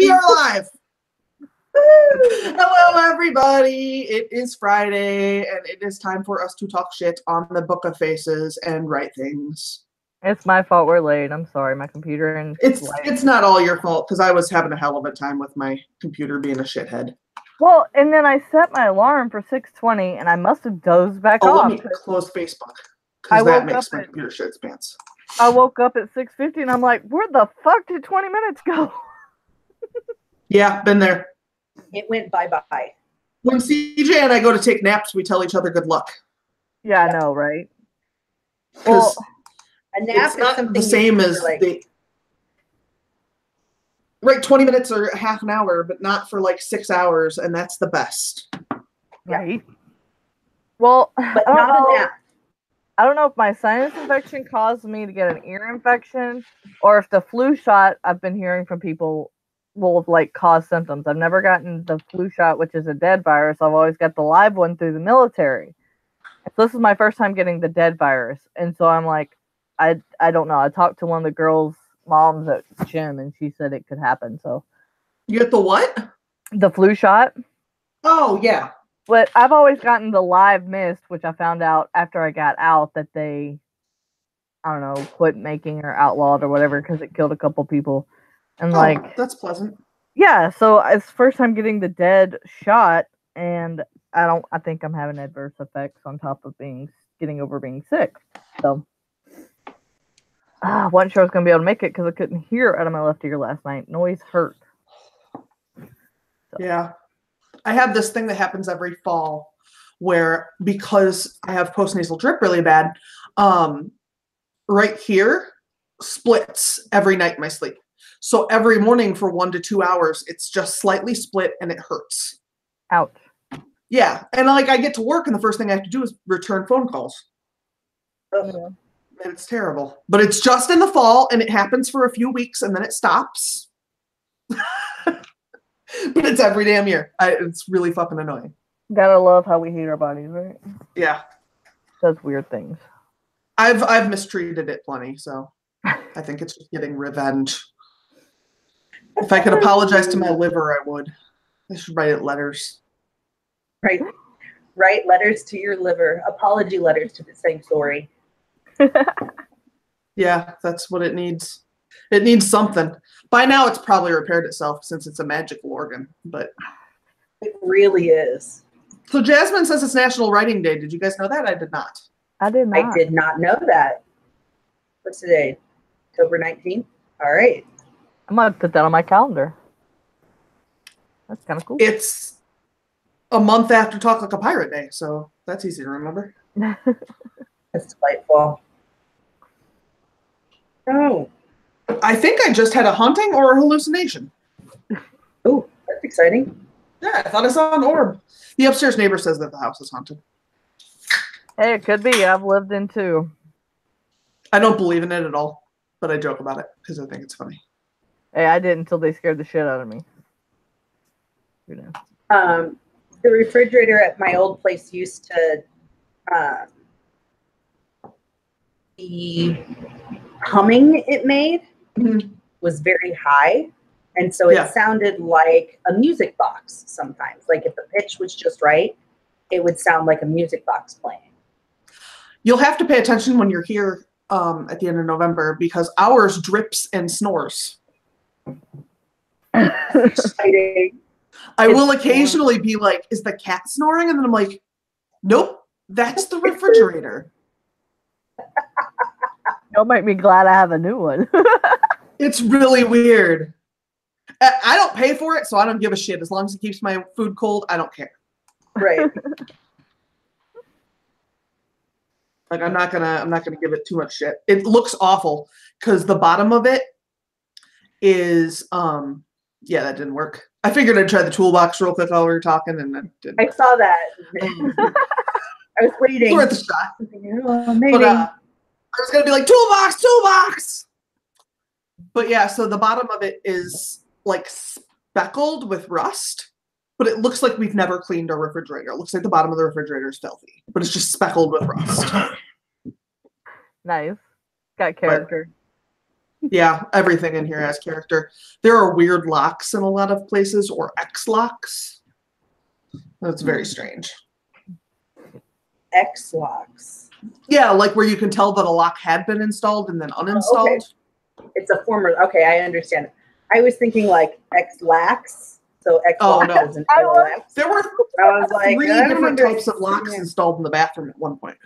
We are live. Hello, everybody. It is Friday, and it is time for us to talk shit on the Book of Faces and write things. It's my fault we're late. I'm sorry. My computer and it's not all your fault because I was having a hell of a time with my computer being a shithead. Well, and then I set my alarm for 6:20, and I must have dozed back off. Let me close Facebook because that makes my computer shit its pants. I woke up at 6:50, and I'm like, where the fuck did 20 minutes go? Yeah, been there. It went bye-bye. When CJ and I go to take naps, we tell each other good luck. Yeah, I know, right? Well, a nap it's not the same as right, 20 minutes or half an hour, but not for like 6 hours, and that's the best. Right. Well, but not a nap. I don't know if my sinus infection caused me to get an ear infection or if the flu shot I've been hearing from people will like cause symptoms. I've never gotten the flu shot, which is a dead virus. I've always got the live one through the military. So this is my first time getting the dead virus. And so I'm like, I don't know. I talked to one of the girls' moms at gym and she said it could happen. So you get the what? The flu shot. Oh, yeah. But I've always gotten the live mist, which I found out after I got out that they, I don't know, quit making or outlawed or whatever because it killed a couple people. And that's pleasant. Yeah, so it's first time getting the dead shot, and I think I'm having adverse effects on top of getting over being sick. So I wasn't sure I was gonna be able to make it because I couldn't hear out of my left ear last night. Noise hurt. So. Yeah. I have this thing that happens every fall where because I have postnasal drip really bad, right here splits every night in my sleep. So every morning for 1 to 2 hours, it's just slightly split and it hurts. Ouch. Yeah. And I get to work and the first thing I have to do is return phone calls. Yeah. And it's terrible. But it's just in the fall and it happens for a few weeks and then it stops. But it's every damn year. It's really fucking annoying. Gotta love how we hate our bodies, right? Yeah. Does weird things. I've mistreated it plenty, so I think it's just getting revenge. If I could apologize to my liver, I would. I should write it letters. Right. Write letters to your liver. Apology letters to the same story. Yeah, that's what it needs. It needs something. By now, it's probably repaired itself since it's a magical organ, but... It really is. So Jasmine says it's National Writing Day. Did you guys know that? I did not. I did not. I did not know that. What's today? October 19th? All right. I'm going to put that on my calendar. That's kind of cool. It's a month after Talk Like a Pirate Day, so that's easy to remember. That's delightful. Oh. I think I just had a haunting or a hallucination. Oh, that's exciting. Yeah, I thought I saw an orb. The upstairs neighbor says that the house is haunted. Hey, it could be. I've lived in two. I don't believe in it at all, but I joke about it because I think it's funny. Hey, I did until they scared the shit out of me. You know. The refrigerator at my old place used to the humming it made was very high. And so it sounded like a music box sometimes. Like if the pitch was just right, it would sound like a music box playing. You'll have to pay attention when you're here at the end of November because ours drips and snores. Exciting. I will occasionally be like, is the cat snoring? And then I'm like, nope, that's the refrigerator. You'll make me glad I have a new one. It's really weird. I don't pay for it, so I don't give a shit. As long as it keeps my food cold, I don't care. Right. Like I'm not gonna give it too much shit. It looks awful because the bottom of it is yeah, that didn't work. I figured I'd try the toolbox real quick while we were talking, and then didn't. I saw that. I was waiting. Worth a shot. Oh, maybe. But I was gonna be like toolbox. But yeah, so the bottom of it is like speckled with rust, but it looks like we've never cleaned our refrigerator. It looks like the bottom of the refrigerator is filthy, but it's just speckled with rust. Nice. Got character. Yeah, everything in here has character. There are weird locks in a lot of places, or X locks. That's very strange. X locks. Yeah, like where you can tell that a lock had been installed and then uninstalled. Okay. It's a former. Okay, I understand. I was thinking like X lax. So X locks no. and X. There were I was like, three different types of locks installed in the bathroom at one point.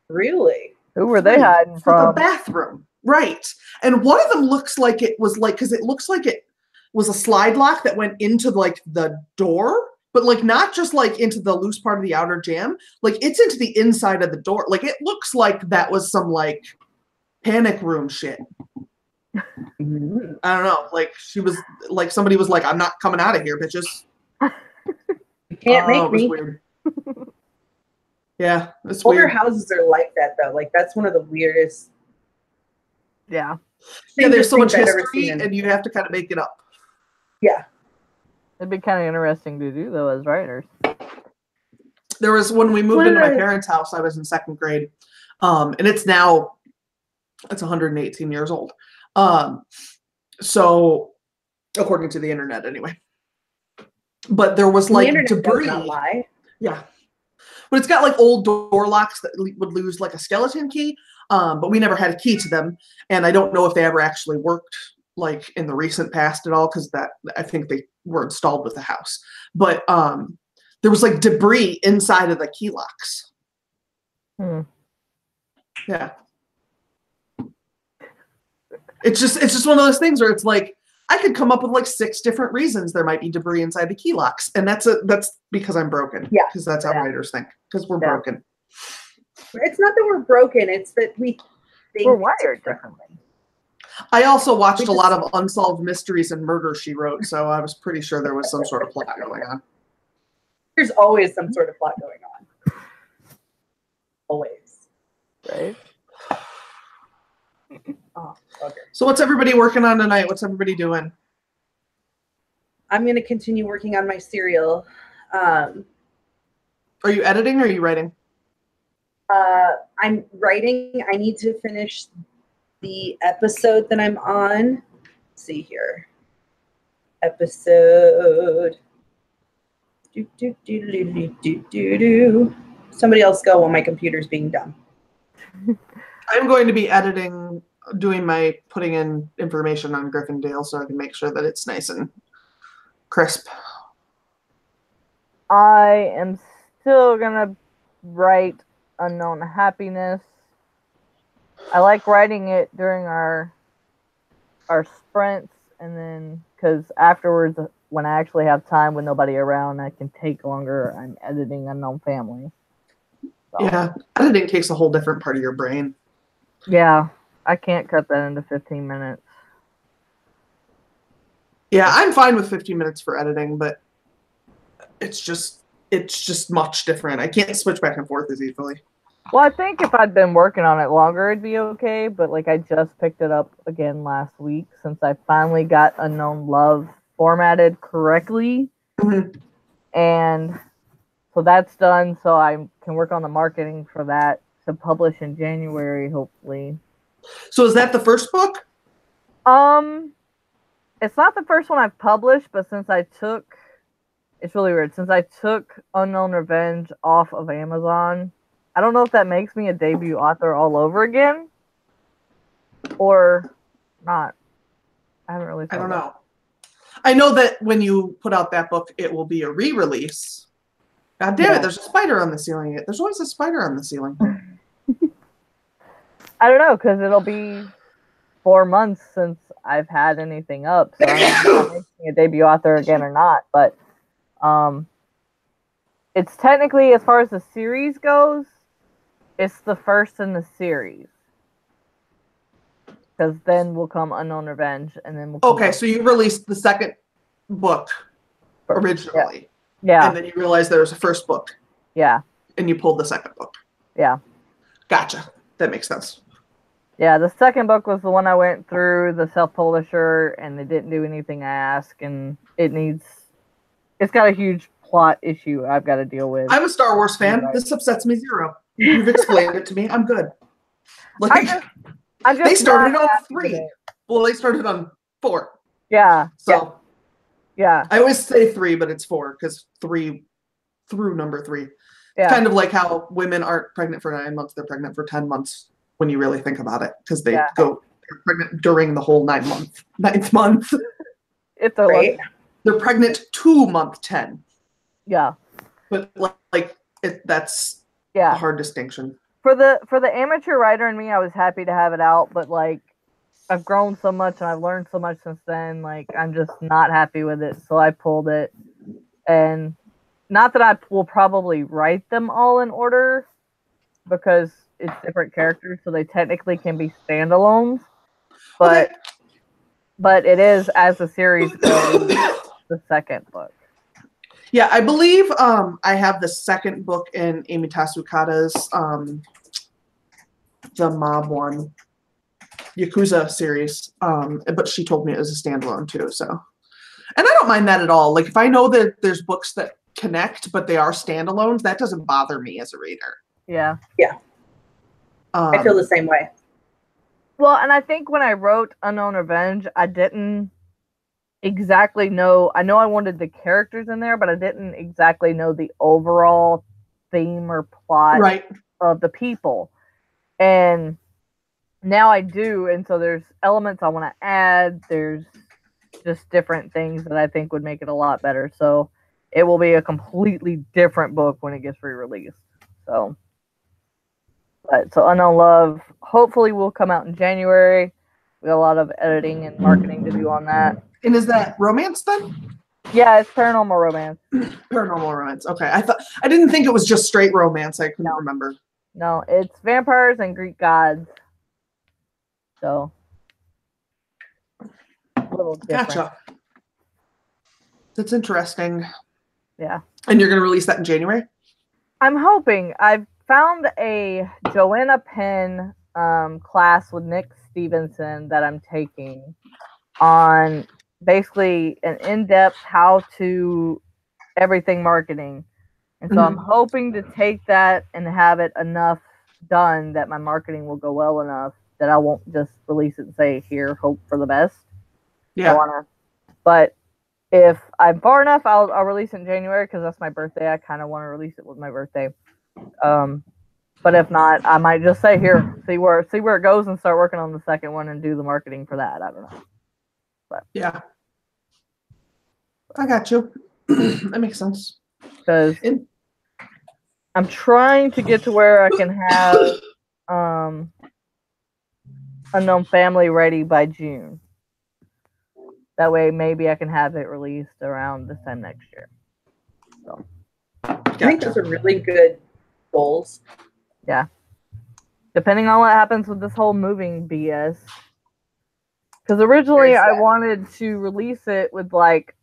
Really? Who were they hiding For the from? bathroom. Right. And one of them looks like it was like, because it looks like it was a slide lock that went into like the door, but like not just like into the loose part of the outer jamb, like it's into the inside of the door. Like it looks like that was some like panic room shit. Mm-hmm. I don't know. Like she was like, somebody was like, I'm not coming out of here, bitches. You can't make it was me. weird. Yeah, it's Older weird. houses are like that though. Like that's one of the weirdest. Yeah. Yeah, there's so much things I've ever history, seen in- and you have to kind of make it up. Yeah. It'd be kind of interesting to do though as writers. There was when we moved into my parents' house, I was in second grade, and it's 118 years old. So according to the internet, anyway. But there was like debris. Does not lie. Yeah, but it's got like old door locks that would lose like a skeleton key, but we never had a key to them, and I don't know if they ever actually worked like in the recent past at all, because that I think they were installed with the house. But there was like debris inside of the key locks. Yeah. It's just one of those things where it's like I could come up with like 6 different reasons there might be debris inside the key locks, and that's because I'm broken. Yeah. Because that's how writers think. Because we're broken. It's not that we're broken; it's that we think we're wired differently. I also watched a lot of Unsolved Mysteries and Murder, She Wrote, so I was pretty sure there was some sort of plot going on. There's always some sort of plot going on. Always. Right? Oh, okay. So what's everybody working on tonight? What's everybody doing? I'm going to continue working on my serial. Are you editing or are you writing? I'm writing. I need to finish the episode that I'm on. Let's see here. Episode. Somebody else go while my computer's being done. I'm going to be editing, putting in information on Gryffindale so I can make sure that it's nice and crisp. I am still gonna write Unknown Happiness. I like writing it during our sprints, and then because afterwards, when I actually have time with nobody around, I can take longer. I'm editing Unknown Family. So, Yeah, editing takes a whole different part of your brain. yeah, I can't cut that into 15 minutes. Yeah, I'm fine with 15 minutes for editing, but it's just much different. I can't switch back and forth as easily. Well, I think if I'd been working on it longer, it'd be okay. But like, I just picked it up again last week since I finally got Unknown Love formatted correctly, and so that's done. So I can work on the marketing for that to publish in January, hopefully. So is that the first book? It's not the first one I've published, but it's really weird. Since I took Unknown Revenge off of Amazon, I don't know if that makes me a debut author all over again or not. I haven't really thought I don't about know. I know that when you put out that book, it will be a re-release. God damn it, there's a spider on the ceiling. There's always a spider on the ceiling. I don't know, because it'll be 4 months since I've had anything up. So I don't know if that makes me a debut author again or not. But it's technically, as far as the series goes, it's the first in the series. Because then will come Unknown Revenge, and then we'll come Okay, so you released the second book originally. Yeah. And then you realized there was a first book. Yeah. And you pulled the second book. Yeah. Gotcha. That makes sense. Yeah, the second book was the one I went through, the self-publisher, and they didn't do anything I asked, and it's got a huge plot issue I've got to deal with. I'm a Star Wars fan. Right. This upsets me zero. You've explained it to me. I'm good. Like, I'm just They started not on happy with 3. it. Well, they started on 4. Yeah, So yeah, I always say 3, but it's 4 because 3 through number 3. yeah. Kind of like how women aren't pregnant for 9 months; they're pregnant for 10 months when you really think about it, because they're pregnant during the whole 9th month. It's a Right. They're pregnant to month 10, yeah, but that's a yeah. hard distinction. For the amateur writer in me, I was happy to have it out, but like I've grown so much and I've learned so much since then. Like I'm just not happy with it, so I pulled it. And not that I will probably write them all in order because it's different characters, so they technically can be standalones. But Okay. but it is, as the series goes, the second book. Yeah, I believe I have the second book in Amy Tasukada's the Mob one, Yakuza series. But she told me it was a standalone too. So, and I don't mind that at all. Like if I know that there's books that connect, but they are standalones, that doesn't bother me as a reader. Yeah. I feel the same way. Well, and I think when I wrote Unknown Revenge, I didn't exactly know. I know I wanted the characters in there, but I didn't exactly know the overall theme or plot Right. of the people. And now I do, and so there's elements I want to add. There's just different things that I think would make it a lot better. So it will be a completely different book when it gets re-released. So Unknown Love hopefully will come out in January. We got a lot of editing and marketing to do on that. And is that romance then? Yeah, it's paranormal romance. Paranormal romance. Okay. I didn't think it was just straight romance. I couldn't remember. No, it's vampires and Greek gods. So a little different. Gotcha. That's interesting. Yeah. And you're gonna release that in January? I'm hoping. I've found a Joanna Penn class with Nick Stevenson that I'm taking on basically an in-depth how to everything marketing. And so I'm hoping to take that and have it enough done that my marketing will go well enough that I won't just release it and say, here, hope for the best. Yeah. But if I'm far enough, I'll release it in January because that's my birthday. I kind of want to release it with my birthday. But if not, I might just say, here, see where it goes and start working on the second one and do the marketing for that. I don't know. But yeah. I got you. That makes sense. Because I'm trying to get to where I can have Unknown Family ready by June. That way, maybe I can have it released around this time next year. So, I think those are really good goals. Yeah. Depending on what happens with this whole moving BS. Because originally I wanted to release it with like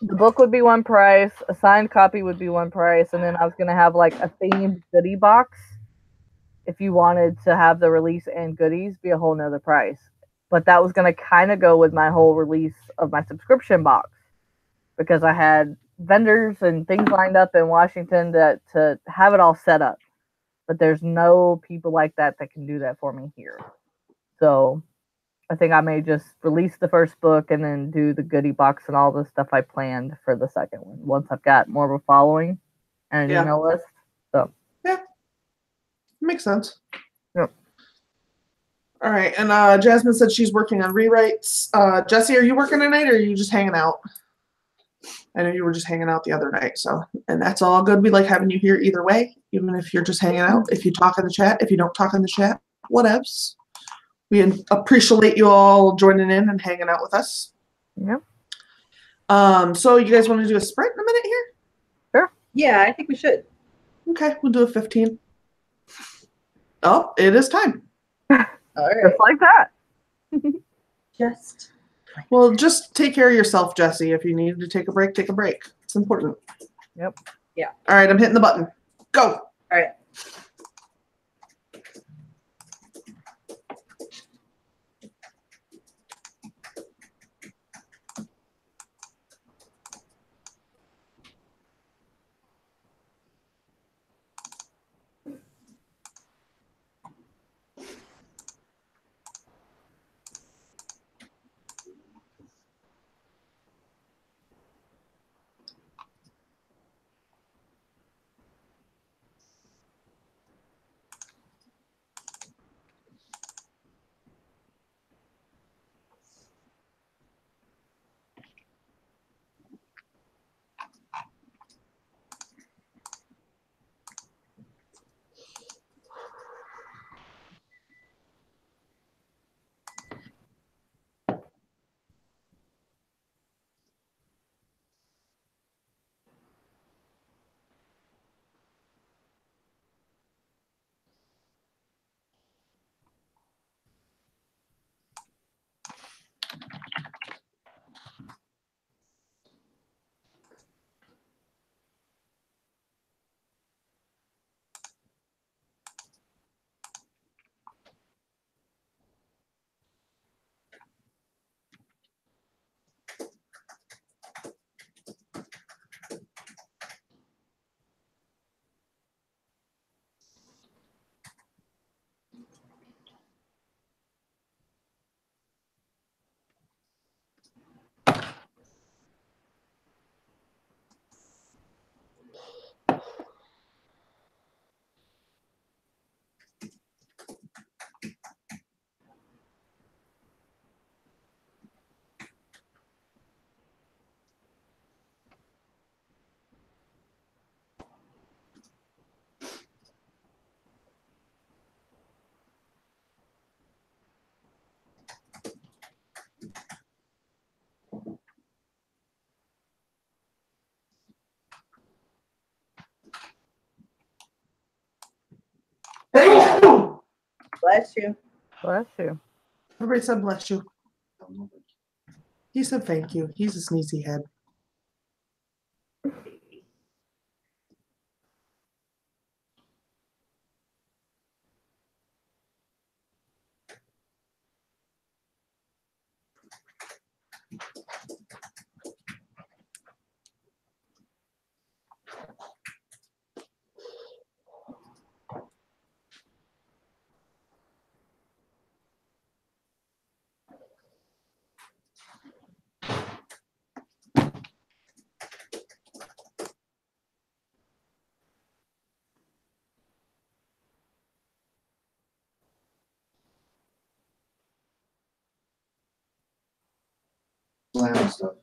the book would be one price, a signed copy would be one price, and then I was going to have like a themed goodie box. If you wanted to have the release and goodies, be a whole nother price. But that was going to kind of go with my whole release of my subscription box because I had vendors and things lined up in Washington to have it all set up. But there's no people like that can do that for me here. So I think I may just release the first book and then do the goodie box and all the stuff I planned for the second one once I've got more of a following and an email list. So yeah, makes sense. Yep. All right, and Jasmine said she's working on rewrites. Jesse, are you working tonight, or are you just hanging out? I know you were just hanging out the other night, and that's all good. We like having you here either way, even if you're just hanging out. If you talk in the chat, if you don't talk in the chat, whatevs. We appreciate you all joining in and hanging out with us. Yep. So you guys want to do a sprint in a minute here? Sure. Yeah, I think we should. Okay, we'll do a 15. Oh, it is time. All right. Just like that. Just take care of yourself, Jesse. If you need to take a break, take a break. It's important. Yep. Yeah. All right, I'm hitting the button. Go. All right. Bless you. Bless you. Everybody said bless you. He said thank you. He's a sneezy head. Slam stuff.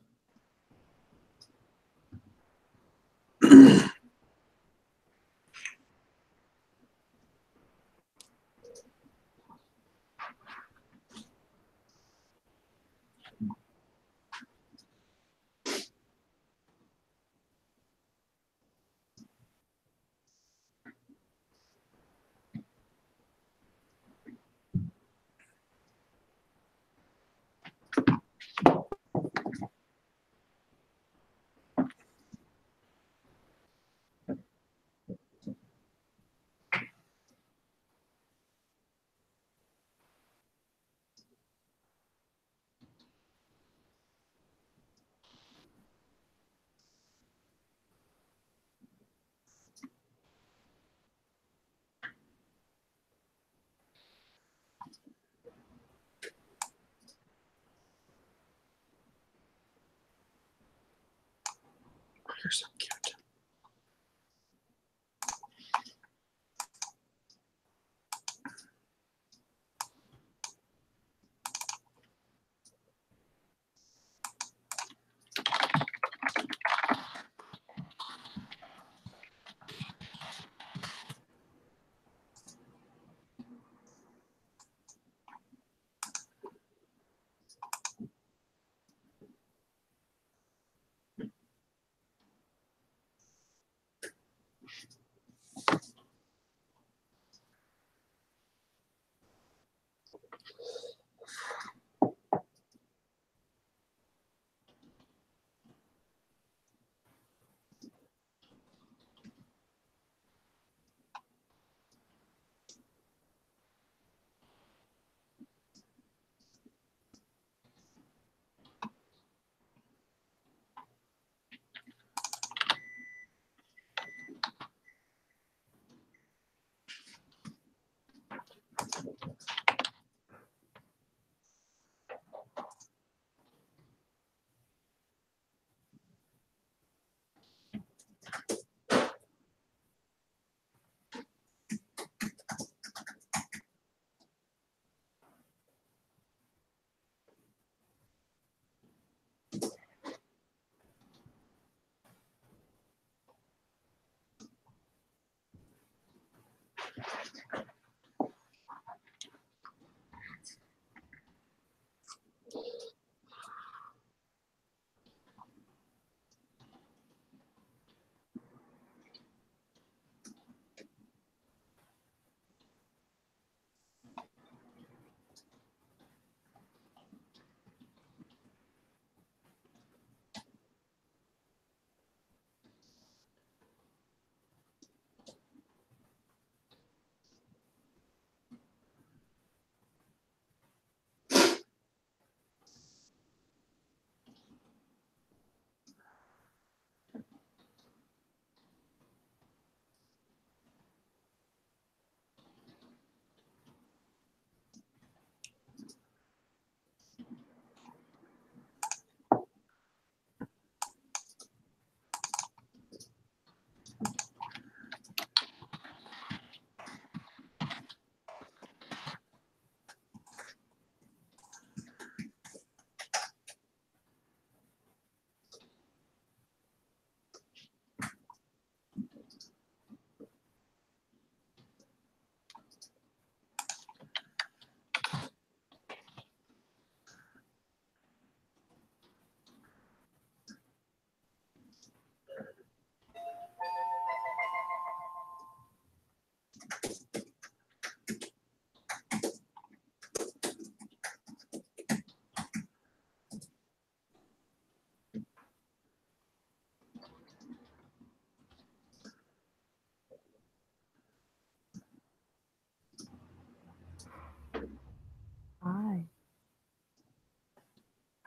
You're so cute.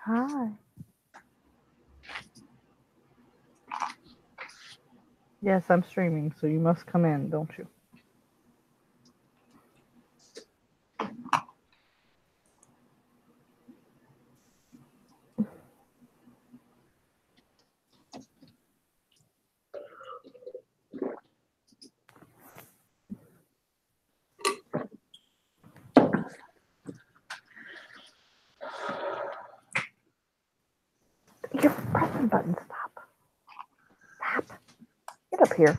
Hi. Yes, I'm streaming, so you must come in, don't you? You're pressing button. Stop. Stop. Get up here.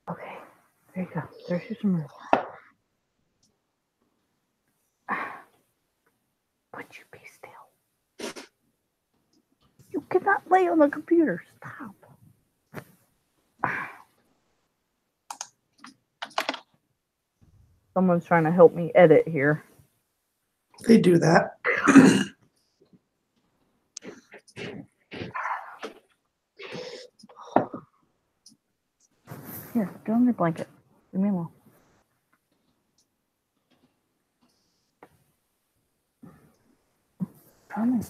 Okay, there you go. There's your submersible. Would you be still? You cannot lay on the computer. Stop. Someone's trying to help me edit here. They do that. Here, get on your blanket. Leave me alone. Come on.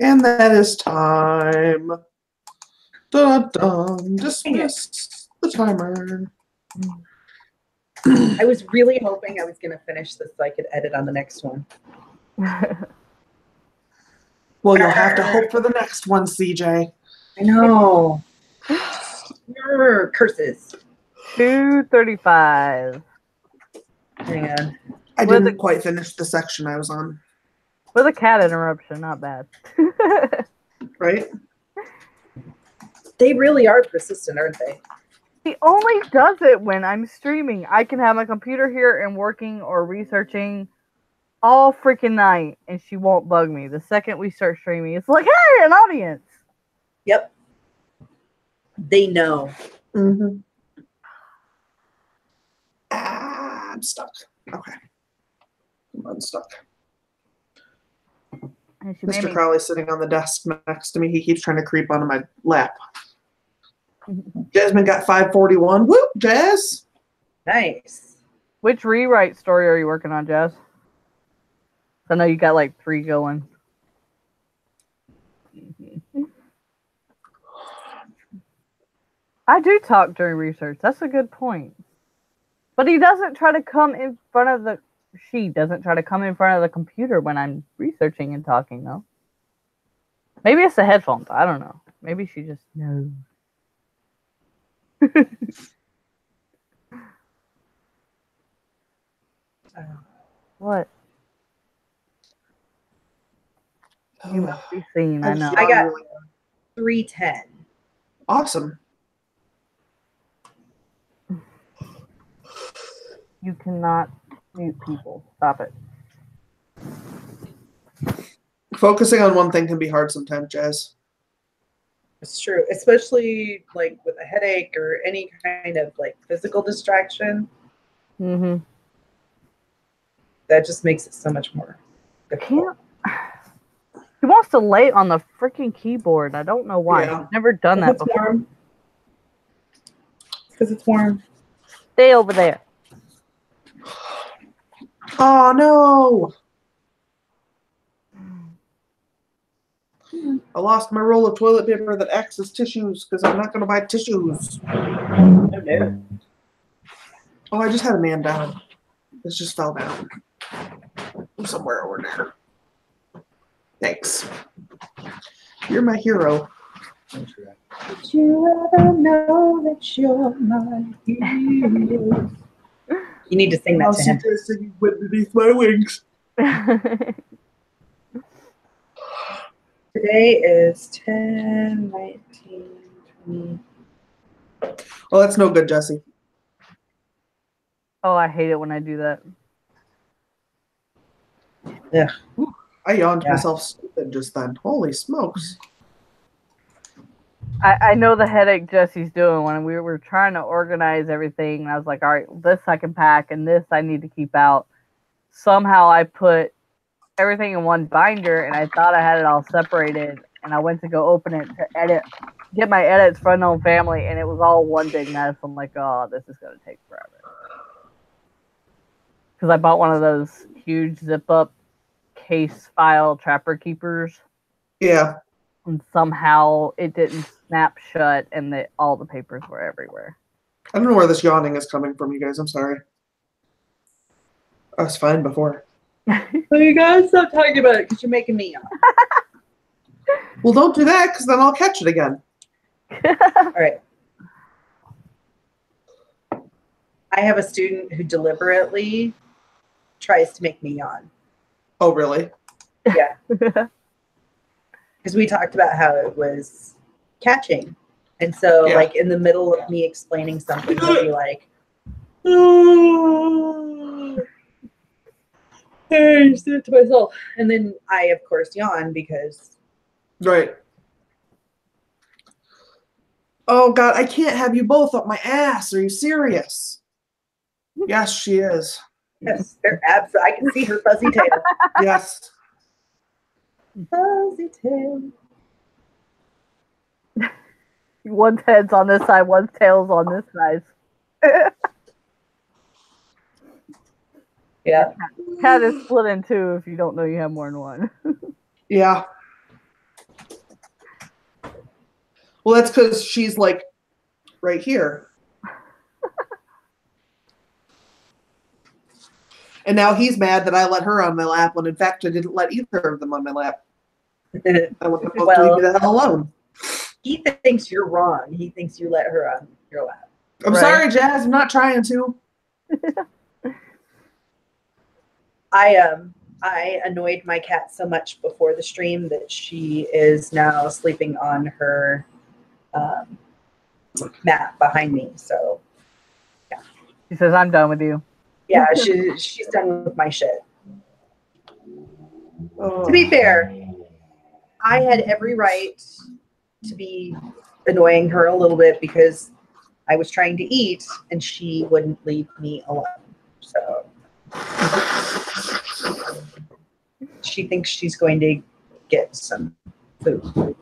And that is time. Dun, dun, dismiss the timer. I was really hoping I was going to finish this so I could edit on the next one. Well, you'll have to hope for the next one, CJ. I know. Curses. 2:35. Hang on. I With didn't quite finish the section I was on. With a cat interruption, not bad. Right? They really are persistent, aren't they? He only does it when I'm streaming. I can have my computer here and working or researching all freaking night, and she won't bug me. The second we start streaming, it's like, hey, an audience. Yep. They know. Mm-hmm. I'm stuck. Okay. I'm unstuck. And she made Mr. me Crowley's sitting on the desk next to me. He keeps trying to creep onto my lap. Jasmine got 541. Whoop, Jazz. Nice. Which rewrite story are you working on, Jazz? I know you got like 3 going. I do talk during research. That's a good point. But he doesn't try to come in front of the... She doesn't try to come in front of the computer when I'm researching and talking, though. Maybe it's the headphones. I don't know. Maybe she just knows. What? You must be seen. I know. I got 310. Awesome. You cannot mute people. Stop it. Focusing on one thing can be hard sometimes, Jazz. It's true, especially like with a headache or any kind of like physical distraction. Mm-hmm. That just makes it so much more difficult. He wants to lay on the freaking keyboard. I don't know why. Yeah. He's never done that It's before. warm. Because it's warm. Stay over there. Oh, no. I lost my roll of toilet paper that acts as tissues because I'm not going to buy tissues. Oh, no. Oh, I just had a man down. This just fell down. Somewhere over there. Thanks. You're my hero. Thanks for that. Did you ever know that you're my hero? You need to sing that to him. Singing Wind Beneath My Wings. Today is 10, 19, 20. Well, that's no good, Jesse. Oh, I hate it when I do that. Yeah. I yawned Yeah. myself stupid just then. Holy smokes. I know the headache Jesse's doing when we were trying to organize everything. And I was like, all right, this I can pack and this I need to keep out. Somehow I put everything in one binder and I thought I had it all separated. And I went to go open it to get my edits for Unknown Family, and it was all one big mess. I'm like, oh, this is going to take forever. Because I bought one of those huge zip up case file trapper keepers. Yeah. And somehow it didn't snap shut, and all the papers were everywhere. I don't know where this yawning is coming from, you guys. I'm sorry. I was fine before. Well, you guys stop talking about it because you're making me yawn. Well, don't do that because then I'll catch it again. All right. I have a student who deliberately tries to make me yawn. Oh, really? Yeah. Because we talked about how it was catching. And so, Yeah. like, in the middle of me explaining something, he'll be like, oh, I just did it to myself. And then I, of course, yawn because. Right. Oh, God, I can't have you both up my ass. Are you serious? Yes, she is. Yes, they're abs. I can see her fuzzy tail. Yes. Fuzzy tail. One's head's on this side, one's tail's on this side. Yeah. Cat is split in two if you don't know you have more than one. Yeah. Well, that's because she's like right here. And now he's mad that I let her on my lap when in fact I didn't let either of them on my lap. I want them both to leave me the hell alone. He thinks you're wrong. He thinks you let her on your lap. I'm Right. sorry, Jazz. I'm not trying to. I annoyed my cat so much before the stream that she is now sleeping on her mat behind me. So She says, I'm done with you. yeah, she's done with my shit. Oh. To be fair, I had every right to be annoying her a little bit because I was trying to eat and she wouldn't leave me alone. So she thinks she's going to get some food.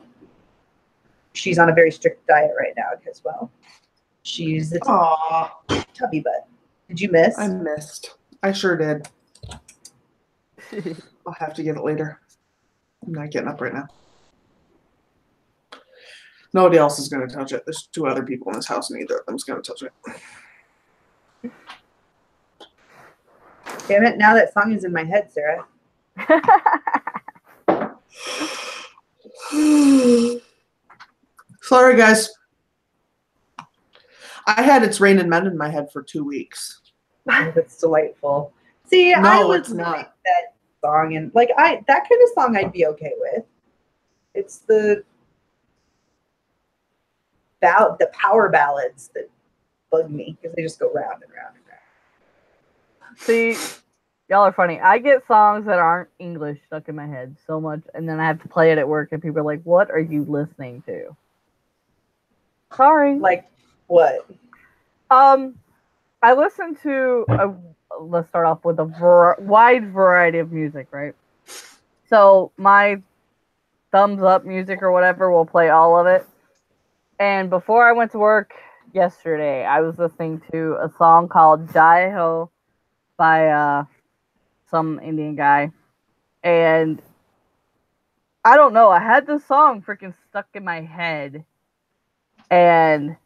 She's on a very strict diet right now as well. She's a Aw, tubby butt. Did you miss? I missed. I sure did. I'll have to get it later. I'm not getting up right now. Nobody else is going to touch it. There's two other people in this house, and neither of them's going to touch it. Damn it, now that song is in my head, Sarah. Sorry, guys. I had It's Raining Men in my head for 2 weeks. That's delightful. See, No, I would it's like not. that song, and like that kind of song I'd be okay with. It's the power ballads that bug me because they just go round and round and round. See, y'all are funny. I get songs that aren't English stuck in my head so much, and then I have to play it at work, and people are like, what are you listening to? Sorry. Like what? I listen to let's start off with a wide variety of music, right? So my thumbs up music or whatever will play all of it. And before I went to work yesterday, I was listening to a song called Jai Ho by some Indian guy. And I don't know, I had this song freaking stuck in my head. And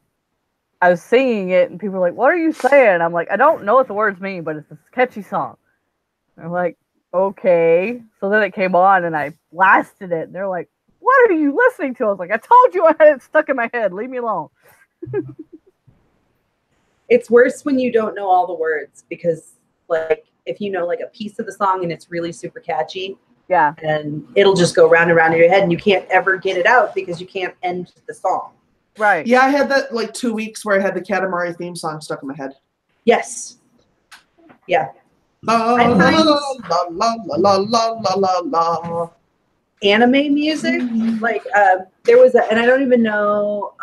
I was singing it, and people were like, what are you saying? I'm like, I don't know what the words mean, but it's a catchy song. And I'm like, okay. So then it came on, and I blasted it. And they're like, what are you listening to? I was like, I told you I had it stuck in my head. Leave me alone. It's worse when you don't know all the words because, like, if you know like a piece of the song and it's really super catchy, Yeah. and it'll just go round and round in your head, and you can't ever get it out because you can't end the song. Right. Yeah, I had that like 2 weeks where I had the Katamari theme song stuck in my head. Yes. Yeah. La I la find la la la la la la la. anime music, like there was a, and I don't even know,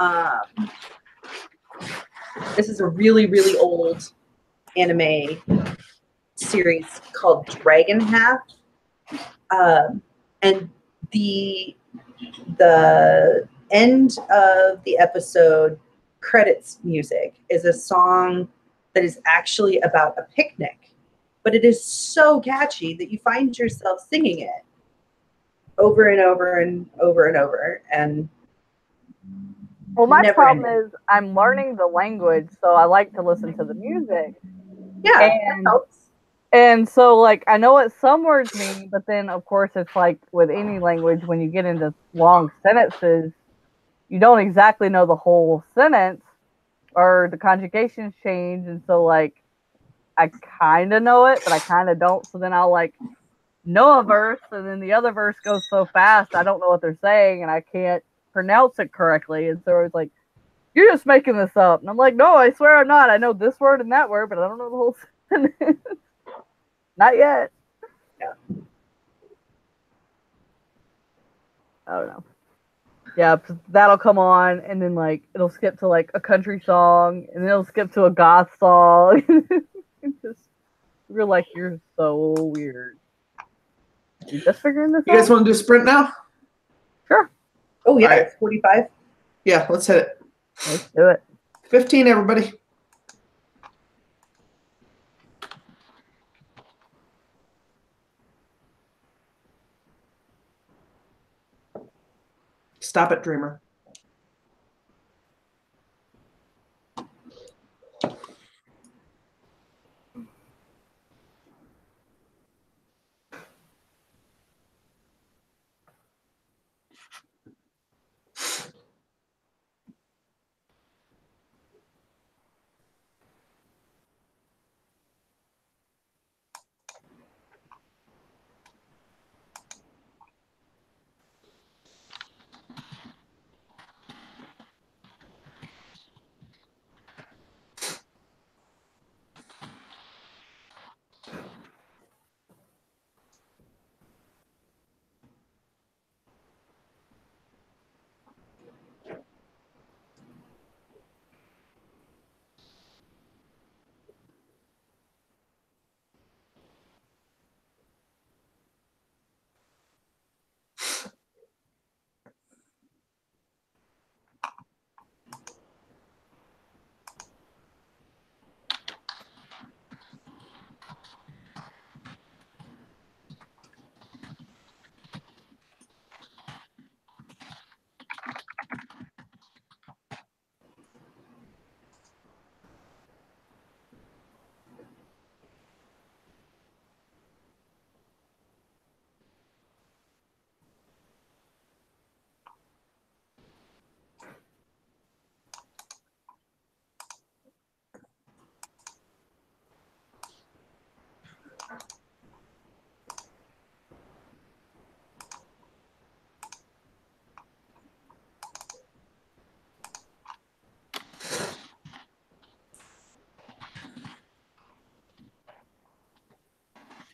this is a really, really old anime series called Dragon Half. And the end of the episode credits music is a song that is actually about a picnic, but it is so catchy that you find yourself singing it over and over and over and over, and Well, my never problem ending. is I'm learning the language, so I like to listen to the music. Yeah, that And helps. and so like I know what some words mean, but then of course it's like with any language when you get into long sentences, you don't exactly know the whole sentence or the conjugations change, and so like I kind of know it, but I kind of don't. So then I'll like know a verse, and then the other verse goes so fast I don't know what they're saying, and I can't pronounce it correctly. And so it's like, you're just making this up, and I'm like, no, I swear I'm not. I know this word and that word, but I don't know the whole sentence. Not yet. Yeah. I don't know. Yeah, that'll come on, and then like it'll skip to like a country song, and then it'll skip to a goth song. It's just, we're like, you're so weird. You just figuring this You guys out? want to do sprint now? Sure, Oh yeah, All right. it's 45. Yeah, let's hit it. let's do it. 15, everybody. Stop it, dreamer.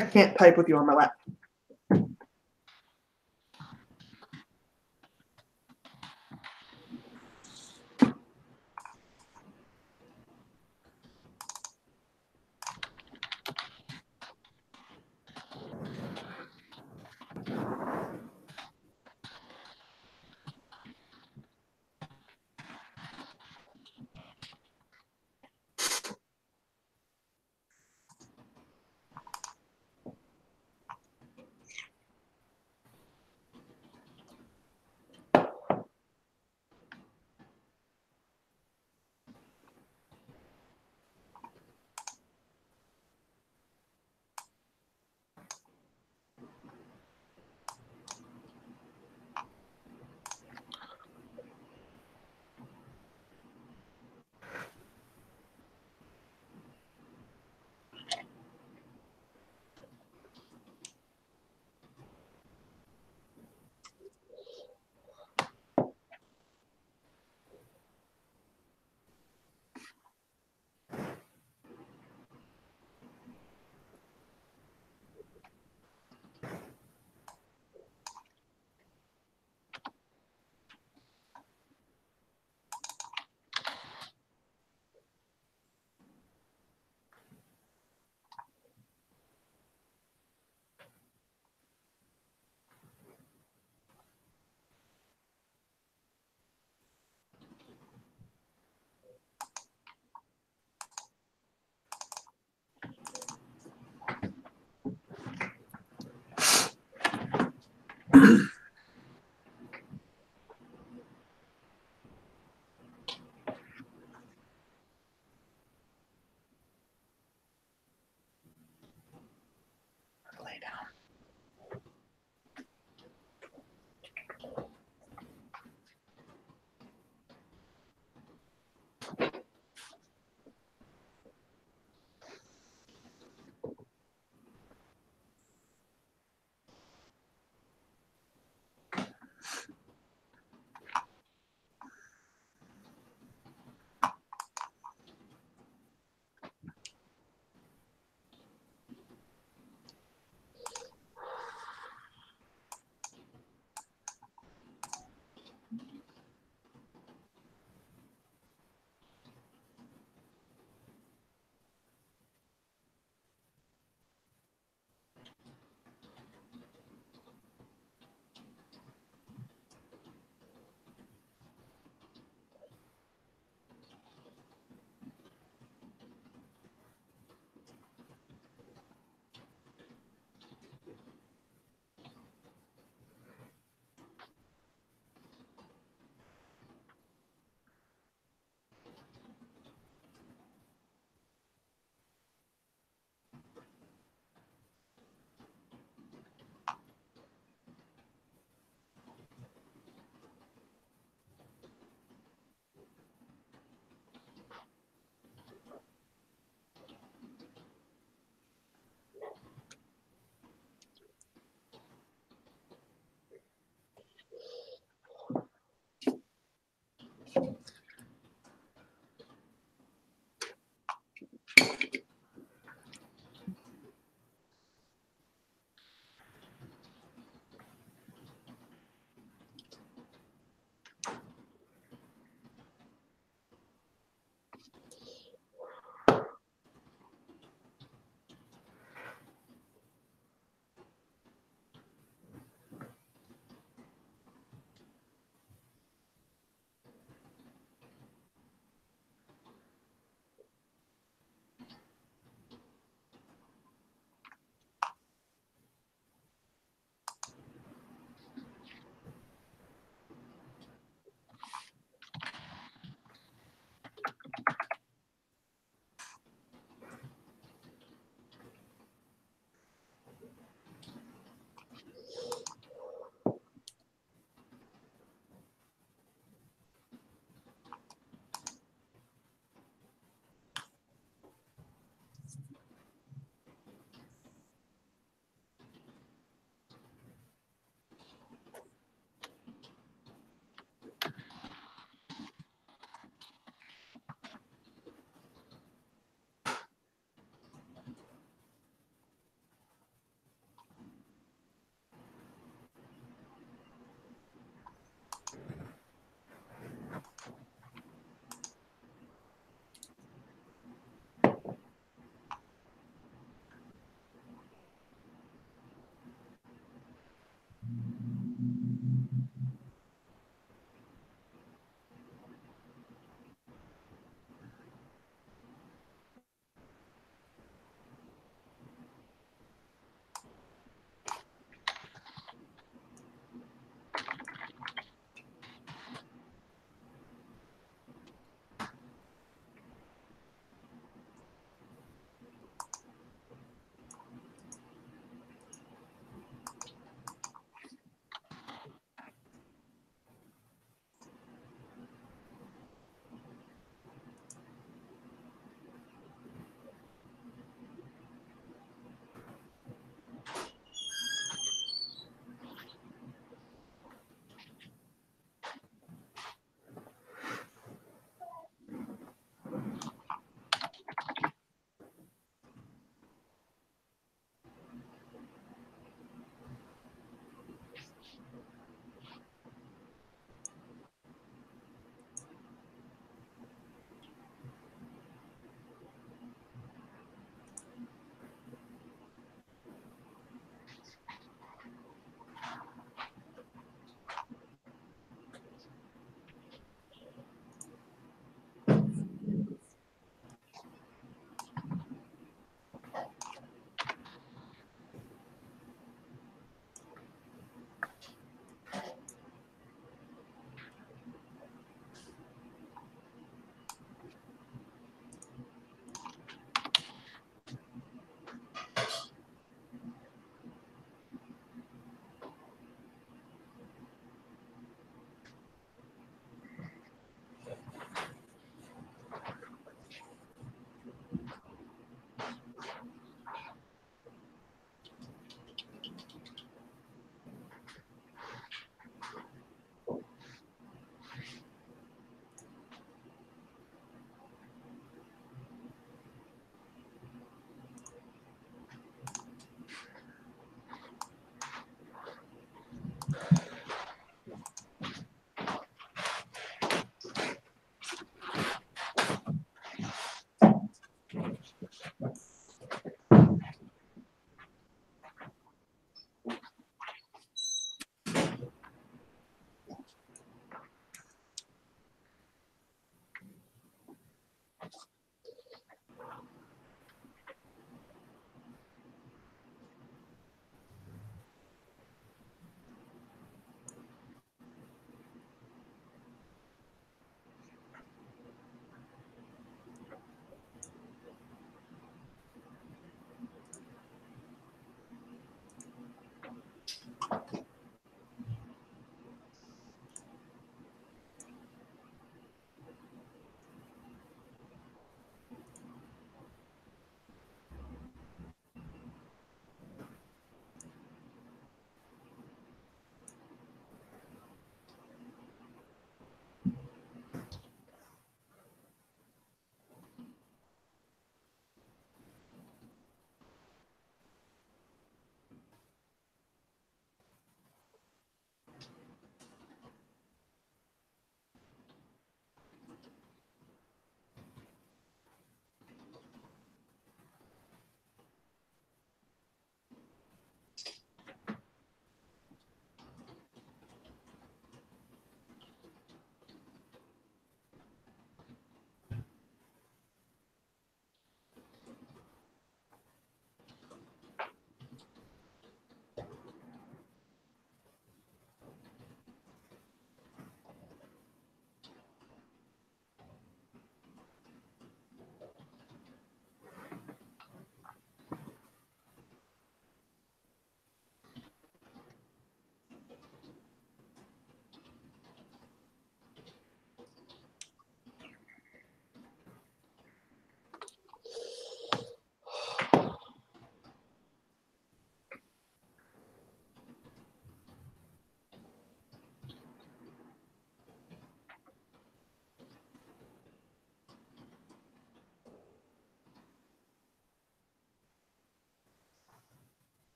I can't type with you on my lap.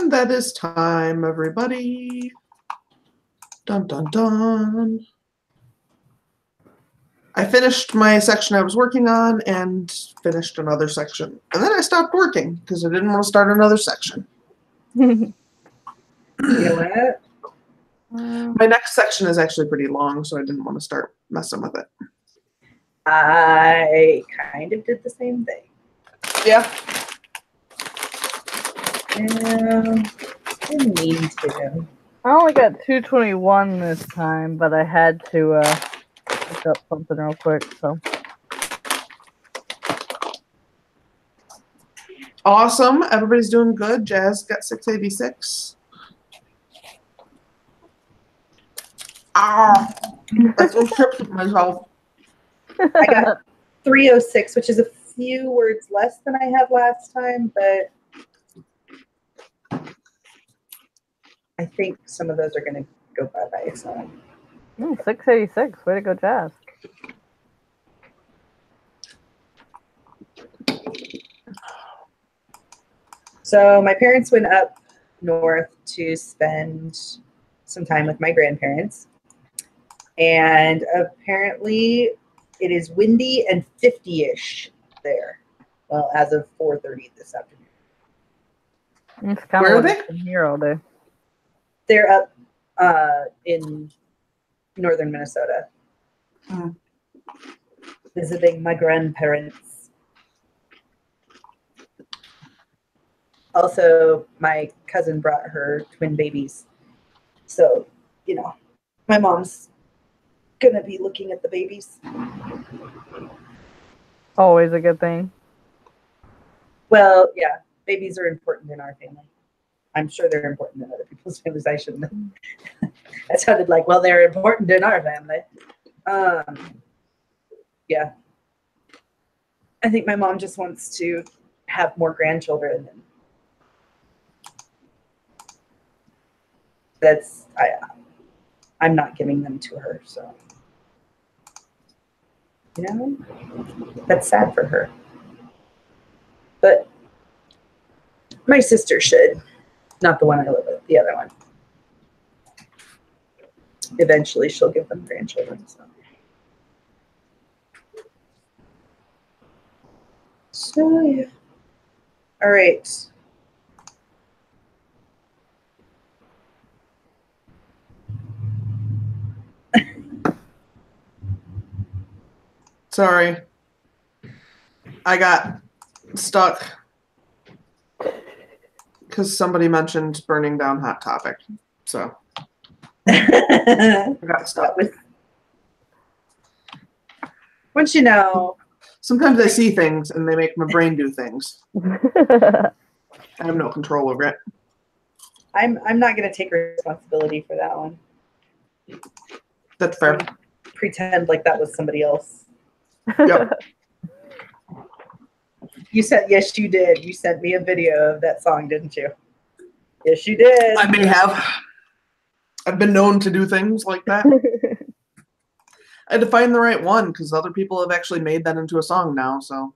And that is time, everybody. Dun dun dun. I finished my section I was working on and finished another section. And then I stopped working because I didn't want to start another section. You know what? My next section is actually pretty long, so I didn't want to start messing with it. I kind of did the same thing. Yeah. Didn't mean to. I only got 221 this time, but I had to look up something real quick. So Awesome. Everybody's doing good. Jazz got 686. Ah, I still tripped myself. I got 306, which is a few words less than I had last time, but I think some of those are going to go bye-bye. So 686. Way to go, Jazz. So my parents went up north to spend some time with my grandparents. And apparently it is windy and 50-ish there. Well, as of 4:30 this afternoon. It's kind Where of are what they? it's been here all day. They're up in northern Minnesota. Hmm. Visiting my grandparents. Also, my cousin brought her twin babies. So, you know, my mom's gonna be looking at the babies. Always a good thing. Well, yeah, babies are important in our family. I'm sure they're important in other people's families. I shouldn't have. That sounded like, well, they're important in our family. Yeah. I think my mom just wants to have more grandchildren. And I'm not giving them to her, so. You know, that's sad for her. But my sister should, not the one I live with, the other one. Eventually, she'll give them grandchildren. So yeah. All right. Sorry. I got stuck because somebody mentioned burning down Hot Topic. So I got stuck. Once you know, Sometimes I see things and they make my brain do things. I have no control over it. I'm not going to take responsibility for that one. That's fair. Pretend like that was somebody else. Yep. You said, yes, you did. You sent me a video of that song, didn't you? Yes, you did. I may have. I've been known to do things like that. I had to find the right one because other people have actually made that into a song now. So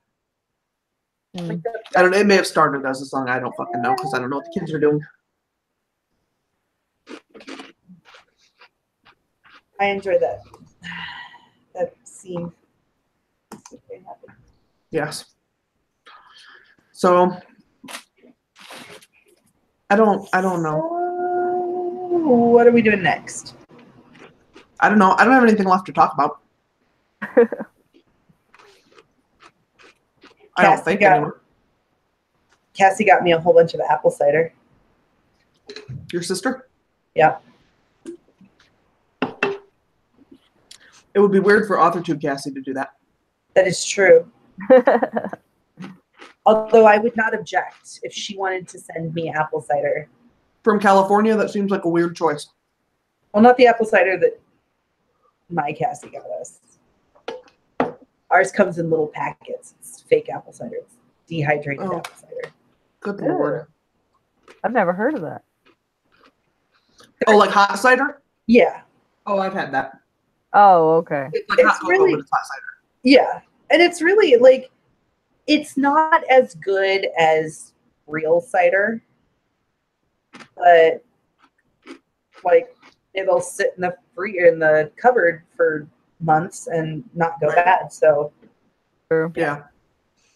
I don't know. It may have started as a song. I don't fucking know because I don't know what the kids are doing. I enjoy that scene. Yes. So I don't know. So, what are we doing next? I don't know. I don't have anything left to talk about. I don't think anyway. Cassie got me a whole bunch of apple cider. Your sister? Yeah. It would be weird for AuthorTube Cassie to do that. That is true. Although I would not object if she wanted to send me apple cider. From California, that seems like a weird choice. Well, not the apple cider that my Cassie got us. Ours comes in little packets. It's fake apple cider. It's dehydrated apple cider. Good Lord. I've never heard of that. Oh, like hot cider? Yeah. Oh, I've had that. Oh, okay. It's like hot cocoa, but it's hot cider. Yeah. And it's really like, it's not as good as real cider, but like it'll sit in the cupboard for months and not go bad. So True. Yeah.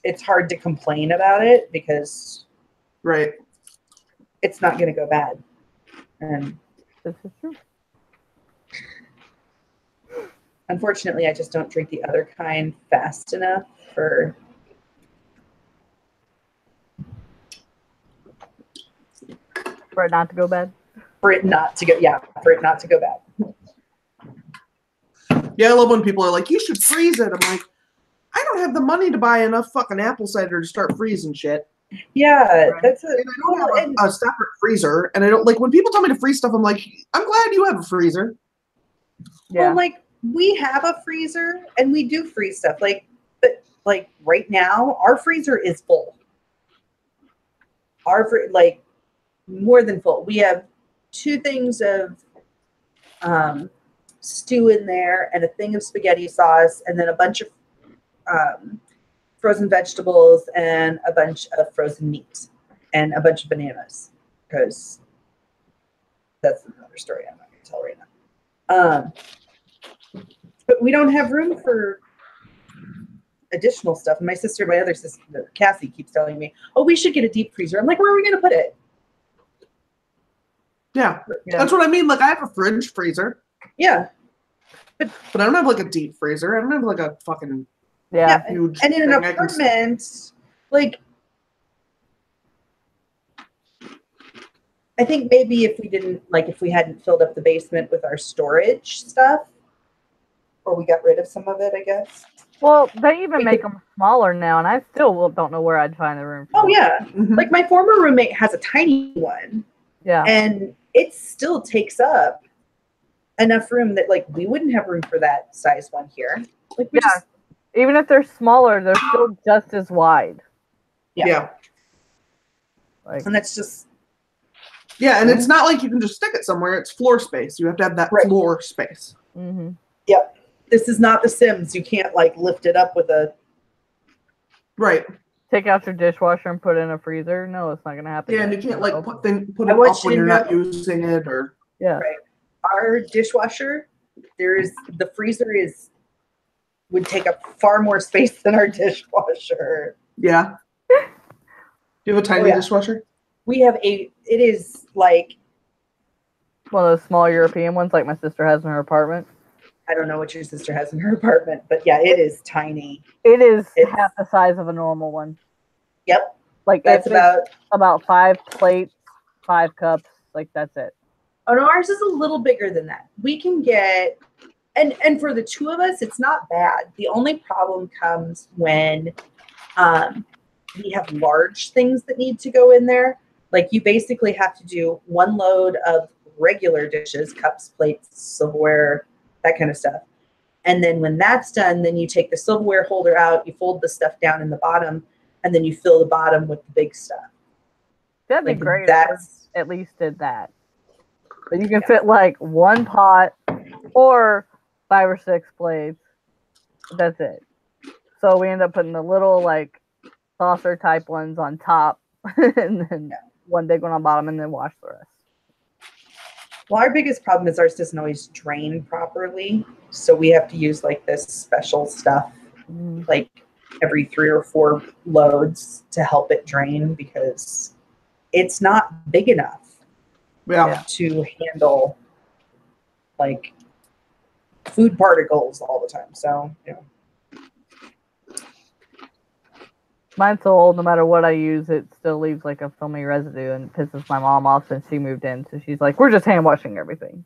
it's hard to complain about it because Right. it's not going to go bad. And This is true. unfortunately, I just don't drink the other kind fast enough for For it not to go bad. it not to go. Yeah, for it not to go bad. Yeah, I love when people are like, you should freeze it. I'm like, I don't have the money to buy enough fucking apple cider to start freezing shit. Yeah, Right. that's And I don't have a separate freezer. And I don't like when people tell me to freeze stuff, I'm like, I'm glad you have a freezer. Yeah. Well, like we have a freezer and we do freeze stuff. But like right now, our freezer is full. Like more than full. We have 2 things of stew in there and a thing of spaghetti sauce, and then a bunch of frozen vegetables and a bunch of frozen meat and a bunch of bananas, because that's another story I'm not going to tell right now. But we don't have room for additional stuff. And my other sister, Cassie, keeps telling me, "Oh, we should get a deep freezer." I'm like, "Where are we going to put it?" Yeah. Yeah. That's what I mean. Like, I have a fridge freezer, Yeah, but I don't have like a deep freezer. I don't have like a fucking Yeah. huge and in an thing I can- apartment, like, I think maybe if we hadn't filled up the basement with our storage stuff, or we got rid of some of it, I guess. Well, they even make them smaller now, and I still don't know where I'd find the room for Oh it. yeah, Mhm. like my former roommate has a tiny one, Yeah. and it still takes up enough room that like we wouldn't have room for that size one here. Like we Yeah. just Even if they're smaller, they're still just as wide. Yeah. Like, and that's just Yeah, and it's not like you can just stick it somewhere. It's floor space. You have to have that Right. floor space. hmm this is not The Sims. You can't like lift it up with a Right. take out your dishwasher and put it in a freezer. No, it's not gonna happen. Yeah, and you yet. can't like Nope. put I it want up you when to you're not know- using it or Yeah. Right. Our dishwasher, the freezer would take up far more space than our dishwasher. yeah. Do you have a tiny yeah. dishwasher? We have it is like, One of those small European ones, like my sister has in her apartment. I don't know what your sister has in her apartment, but yeah, it is tiny. It is It's- half the size of a normal one. Yep. Like That's it's about, about 5 plates, 5 cups. Like that's it. oh no, ours is a little bigger than that. We can get, and for the 2 of us, it's not bad. The only problem comes when we have large things that need to go in there. Like you basically have to do 1 load of regular dishes, cups, plates, silverware, that kind of stuff. And then when that's done, then you take the silverware holder out, you fold the stuff down in the bottom, and then you fill the bottom with the big stuff. That'd be Like great if that's they at least did that. But you can fit like 1 pot or 5 or 6 plates. That's it. So we end up putting the little like saucer type ones on top and then 1 big one on bottom and then wash the rest. well, our biggest problem is ours doesn't always drain properly. So we have to use like this special stuff like every 3 or 4 loads to help it drain because it's not big enough Yeah. to handle like food particles all the time. So, you know, Mine's so old, no matter what I use, it still leaves like a filmy residue and pisses my mom off since she moved in. So she's like, we're just hand washing everything.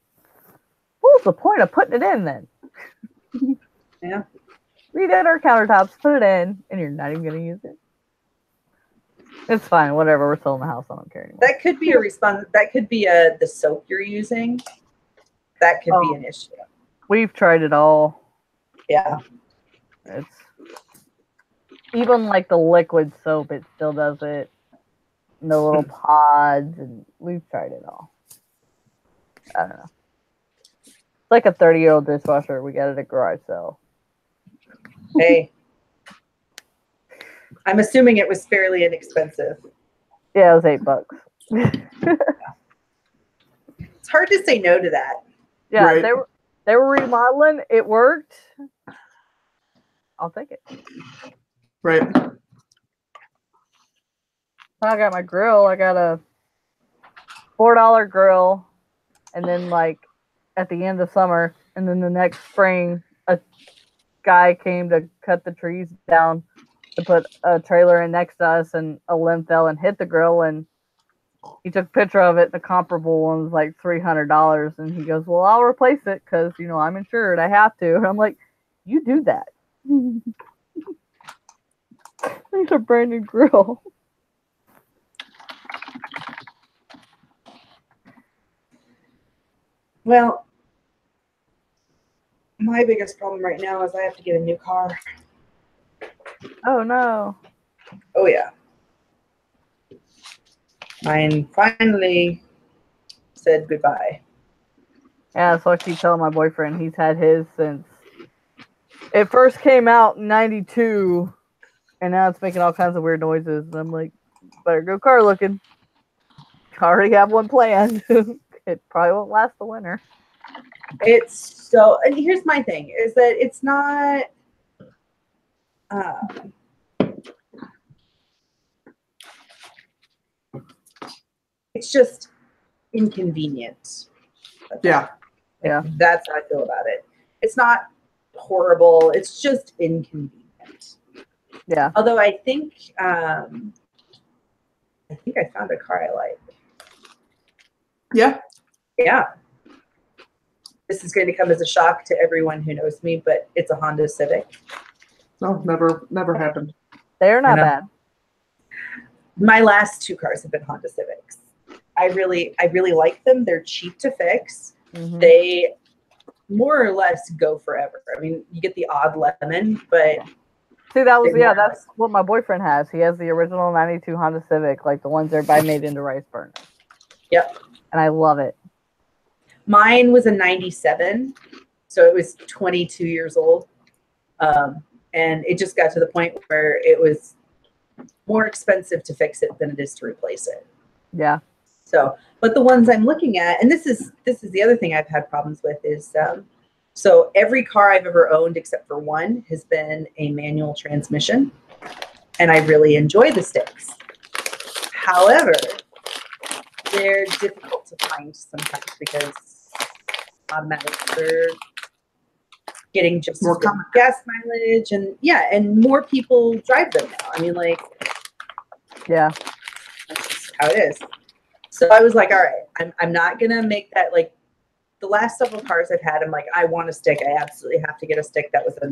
What's the point of putting it in then? Yeah. Redid our countertops, put it in, and you're not even going to use it. It's fine, whatever. We're still in the house. I don't care anymore. that could be a response. That could be the soap you're using. That could be an issue. We've tried it all. Yeah. It's even like the liquid soap, it still does it. And the little pods, and we've tried it all. I don't know. It's like a 30-year-old dishwasher. We got it at garage sale. Hey. I'm assuming it was fairly inexpensive. Yeah, it was $8. hard to say no to that. Yeah, Right. they were remodeling. It worked. I'll take it. Right. I got my grill. I got a $4 grill, and then like at the end of summer, and then the next spring, a guy came to cut the trees down to put a trailer in next to us, and a limb fell and hit the grill, and he took a picture of it. The comparable one was like $300, and he goes, "Well, I'll replace it because I'm insured. I have to." And I'm like, "You do that." It's a brand new grill. Well, my biggest problem right now is I have to get a new car. Oh no. Oh yeah. Mine finally said goodbye. Yeah, so I keep telling my boyfriend he's had his since it first came out in '92, and now it's making all kinds of weird noises. And I'm like, better go car looking. I already have one planned. It probably won't last the winter. It's so, and here's my thing is that it's not, it's just inconvenient. Yeah. Yeah. That's how I feel about it. It's not horrible. It's just inconvenient. Yeah. Although I think I found a car I like. Yeah. Yeah. This is going to come as a shock to everyone who knows me, but it's a Honda Civic. No, never happened. They're not I know. bad. My last two cars have been Honda Civics. I really like them. They're cheap to fix. Mhm. They more or less go forever. I mean, you get the odd lemon, but See, that was they yeah, more- that's what my boyfriend has. He has the original '92 Honda Civic, like the ones everybody made into rice burners. Yep. And I love it. Mine was a 97, so it was 22 years old. And it just got to the point where it was more expensive to fix it than it is to replace it. Yeah. So, but the ones I'm looking at, and this is the other thing I've had problems with is, so every car I've ever owned except for one has been a manual transmission, and I really enjoy the sticks. However, they're difficult to find sometimes because automatics are getting just More as good gas mileage, and and more people drive them now. I mean, like, Yeah. that's just how it is. So I was like, all right, I'm not gonna make that, like, the last several cars I've had, I'm like, I want a stick. I absolutely have to get a stick. That was a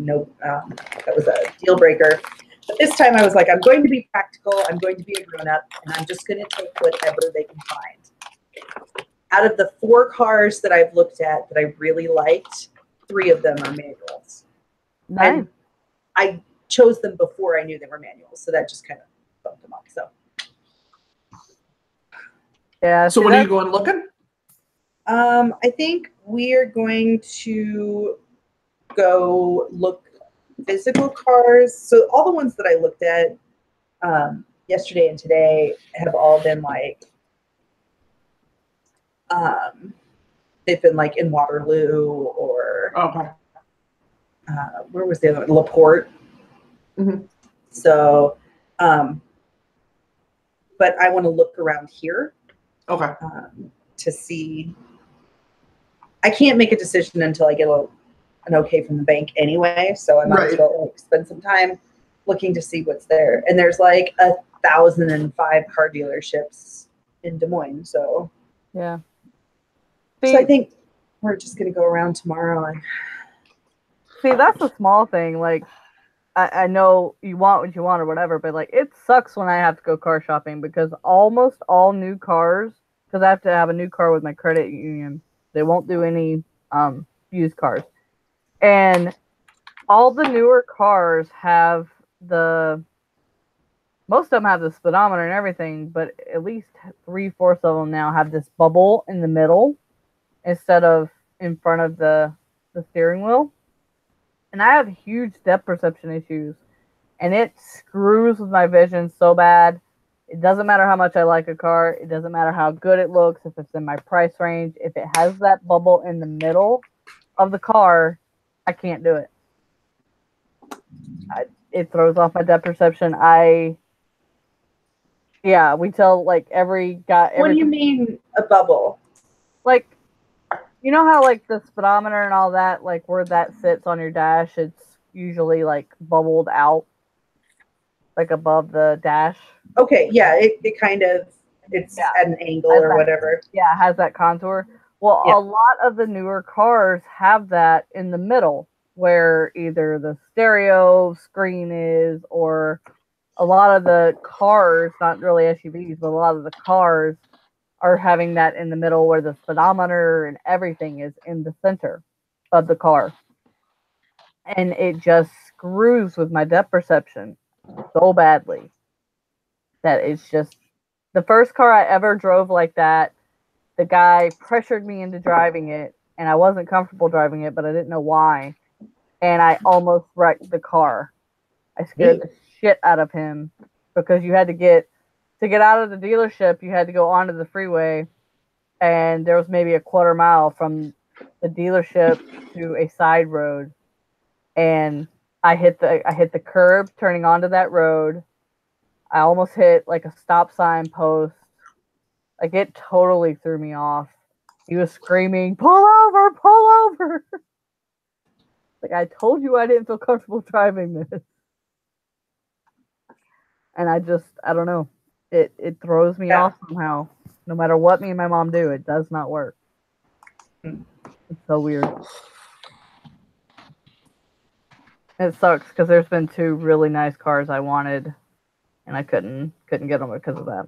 deal breaker. But this time I was like, I'm going to be practical. I'm going to be a grown up, and I'm just going to take whatever they can find. Out of the 4 cars that I've looked at that I really liked, 3 of them are manuals. Nice. And I chose them before I knew they were manuals, so that just kind of bumped them up. So Yeah. So see, when are you that's- going looking? I think we're going to go look physical cars. So all the ones that I looked at yesterday and today have all been like, they've been like in Waterloo or Okay. where was the other one? LaPorte. Mhm. So, but I want to look around here Okay. to see. I can't make a decision until I get an okay from the bank anyway. So I might as Right. well like spend some time looking to see what's there. And there's like 1,005 car dealerships in Des Moines. So, Yeah. so I think we're just gonna go around tomorrow and See, that's a small thing. Like, I know you want what you want or whatever, but like, it sucks when I have to go car shopping because almost all new cars, because I have to have a new car with my credit union, they won't do any used cars. And all the newer cars have most of them have the speedometer and everything, but at least 3/4 of them now have this bubble in the middle instead of in front of the steering wheel. And I have huge depth perception issues, and it screws with my vision so bad. It doesn't matter how much I like a car. It doesn't matter how good it looks, if it's in my price range. If it has that bubble in the middle of the car, I can't do it. It throws off my depth perception. We tell like every guy. What do you mean a bubble? Like, you know how like the speedometer and all that, like where that sits on your dash, it's usually like bubbled out, like above the dash. Okay, yeah, it kind of, it's at an angle or whatever. Yeah, it has that contour. Well, Yeah. a lot of the newer cars have that in the middle where either the stereo screen is, or a lot of the cars, not really SUVs, but a lot of the cars are having that in the middle where the speedometer and everything is in the center of the car. And it just screws with my depth perception so badly that it's just the first car I ever drove like that. The guy pressured me into driving it, and I wasn't comfortable driving it, but I didn't know why. And I almost wrecked the car. I scared the shit out of him because you had to get out of the dealership, you had to go onto the freeway, and there was maybe a quarter mile from the dealership to a side road. And I hit the curb turning onto that road. I almost hit like a stop sign post. Like, it totally threw me off. He was screaming, "Pull over, pull over." Like, I told you I didn't feel comfortable driving this. And I don't know. It throws me off somehow. No matter what me and my mom do, it does not work. It's so weird. It sucks because there's been 2 really nice cars I wanted, and I couldn't get them because of that.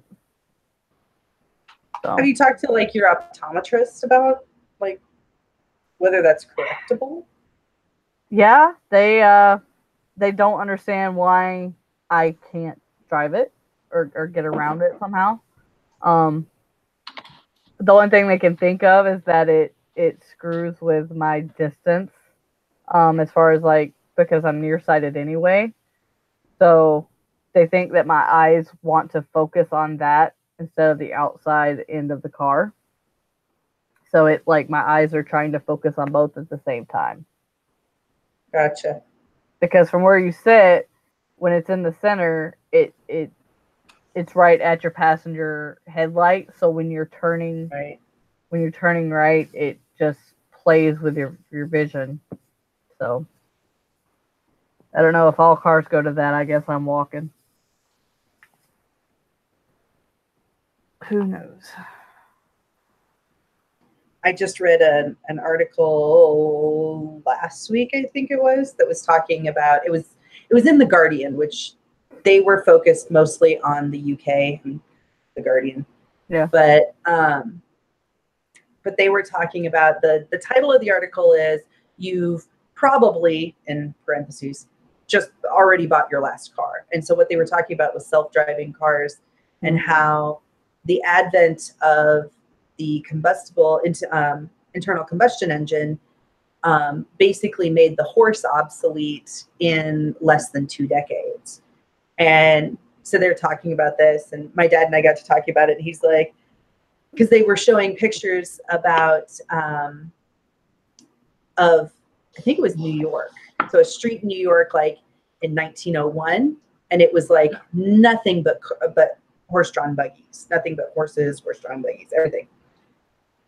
So. Have you talked to like your optometrist about like whether that's correctable? Yeah, they don't understand why I can't drive it or get around it somehow. The only thing they can think of is that it screws with my distance, as far as like, because I'm nearsighted anyway. So they think that my eyes want to focus on that instead of the outside end of the car. So it like my eyes are trying to focus on both at the same time. Gotcha. Because from where you sit, when it's in the center, it's right at your passenger headlight. So when you're turning right, it just plays with your vision. So I don't know if all cars go to that. I guess I'm walking. Who knows? I just read an article last week, I think it was, that was talking about, it was in The Guardian, which they were focused mostly on the UK and The Guardian. Yeah. But they were talking about the title of the article is, "You've probably," in parentheses, "just already bought your last car." And so what they were talking about was self-driving cars and how the advent of the internal combustion engine basically made the horse obsolete in less than 2 decades. And so they're talking about this, and my dad and I got to talking about it, and he's like, because they were showing pictures about of, I think it was New York. So a street in New York, like in 1901, and it was like nothing but horse-drawn buggies, nothing but horses, horse-drawn buggies, everything.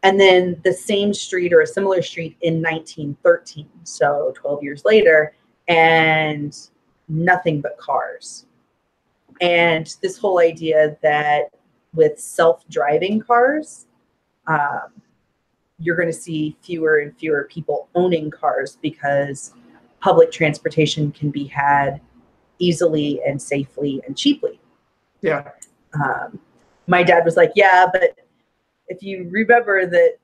And then the same street or a similar street in 1913, so 12 years later, and nothing but cars. And this whole idea that with self-driving cars, you're going to see fewer and fewer people owning cars because public transportation can be had easily and safely and cheaply. Yeah. My dad was like, yeah, but if you remember that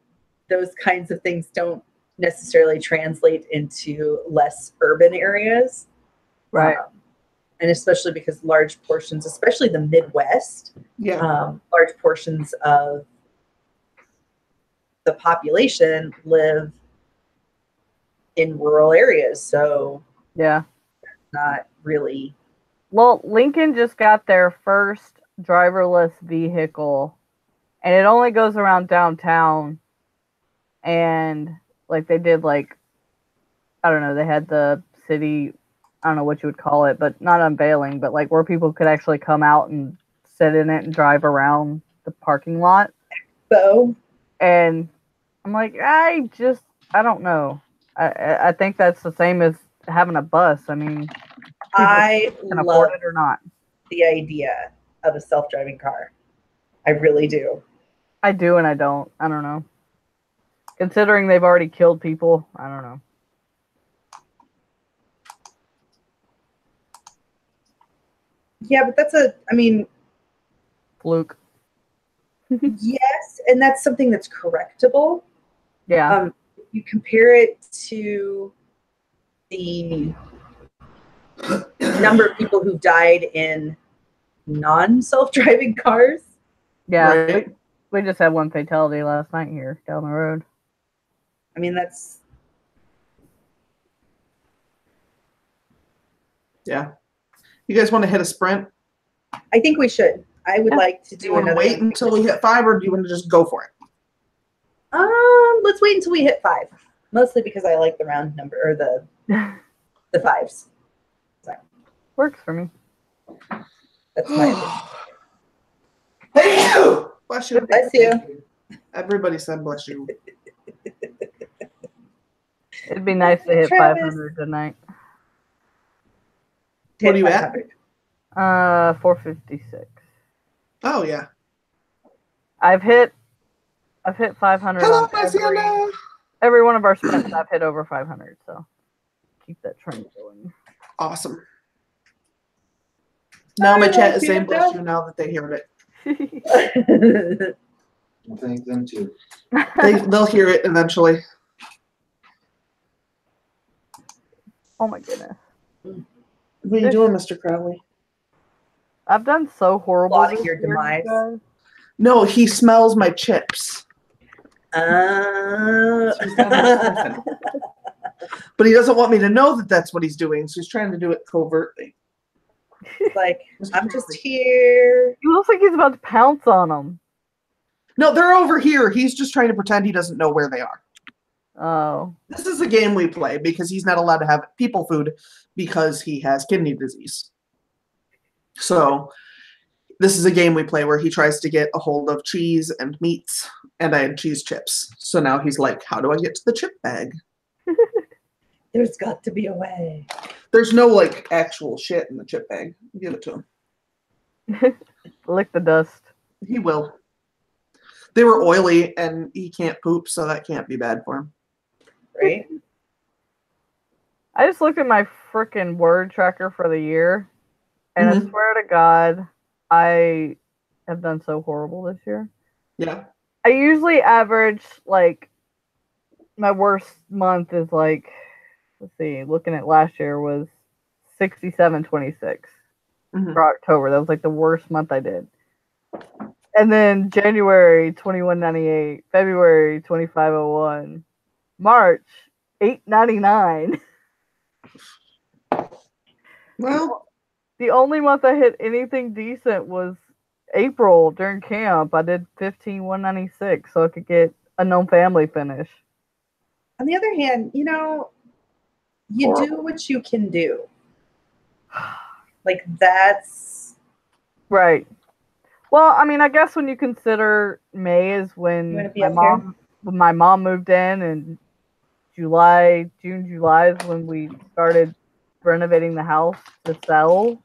those kinds of things don't necessarily translate into less urban areas. Right. And especially because large portions, especially the Midwest, large portions of the population live in rural areas. So yeah, not really. Well, Lincoln just got their first driverless vehicle, and it only goes around downtown. And like they did, like, I don't know, they had the city, I don't know what you would call it, but not unveiling, but like where people could actually come out and sit in it and drive around the parking lot. So And I'm like, I don't know. I think that's the same as having a bus. I mean, I can love afford it or not. the idea of a self-driving car. I really do. I do and I don't. I don't know. Considering they've already killed people, I don't know. Yeah, but I mean, Fluke. yes, and that's something that's correctable. Yeah. You compare it to the number of people who died in non-self-driving cars. Yeah. Right. We just had one fatality last night here down the road. I mean, that's Yeah. You guys want to hit a sprint? I think we should. I would Yeah. like to Do do you want to another. wait until we hit 5, or do you want to just go for it? Let's wait until we hit 5. Mostly because I like the round number or the 5s. Works for me. That's my Thank you. Bless you. Bless you. Everybody said bless you. It'd be nice to hit Travis. 500 tonight. What are you at? 456. Oh yeah. I've hit 500 Hello, on every, Marciana. every one of our sprints. I've hit over 500, so keep that trend going. Awesome. Now my I chat love is saying you, bless Dad. you now that they heard it. I thank them too. They'll hear it eventually. Oh my goodness. What are you doing, Mr. Crowley? I've done so horrible. Plotting this your year, you demise. guys. No, he smells my chips. But he doesn't want me to know that that's what he's doing, so he's trying to do it covertly. like, I'm just here. He looks like he's about to pounce on them. No, they're over here. He's just trying to pretend he doesn't know where they are. Oh. This is a game we play because he's not allowed to have people food because he has kidney disease. So this is a game we play where he tries to get a hold of cheese and meats, and I had cheese chips. So now he's like, how do I get to the chip bag? There's got to be a way. There's no like actual shit in the chip bag. Give it to him. Lick the dust. He will. They were oily and he can't poop, so that can't be bad for him. Right? I just looked at my freaking word tracker for the year, and I Mhm. swear to God, I have done so horrible this year. Yeah. I usually average, like, my worst month is like, let's see, looking at last year was 67.26 Mhm. for October. That was like the worst month I did. And then January 21.98, February 25.01, March 8.99. Well, The only month I hit anything decent was April during camp. I did 15.196 so I could get a known family finish. On the other hand, you know, you do what you can do. Like, that's Right. Well, I mean, I guess when you consider May is You when wanna be my up here? mom moved in, and June, July is when we started renovating the house to sell.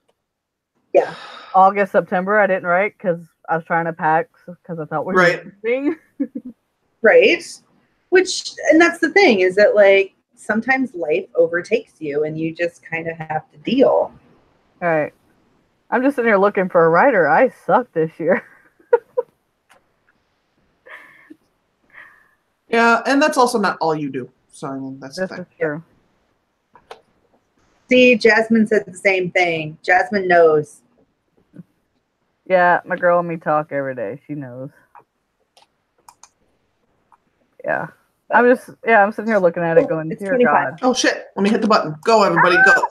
Yeah. August, September, I didn't write because I was trying to pack because I thought we were Right. moving. right. And that's the thing, is that, like, sometimes life overtakes you and you just kind of have to deal. All right. I'm just sitting here looking for a writer. I suck this year. yeah, and that's also not all you do. So I mean, that's the This thing. is true. See, Jasmine said the same thing. Jasmine knows. Yeah, my girl and me talk every day. She knows. Yeah. I'm sitting here looking at it going, It's dear 25. God. Oh shit! Let me hit the button. Go, everybody, go!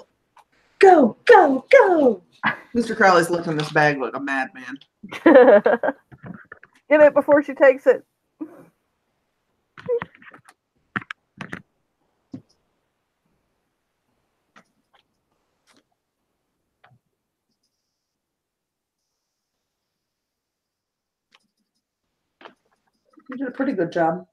Go, go, go. Mr. Crowley's looking this bag like a madman. Get it before she takes it. You did a pretty good job.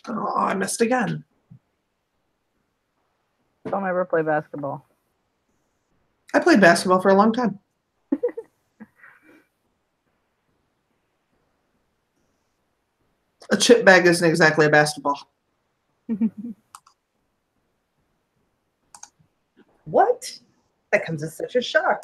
Oh, I missed again. Don't ever play basketball. I played basketball for a long time. A chip bag isn't exactly a basketball. What? That comes as such a shock.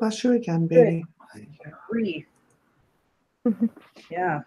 Bless you again, baby. Grief. Yeah.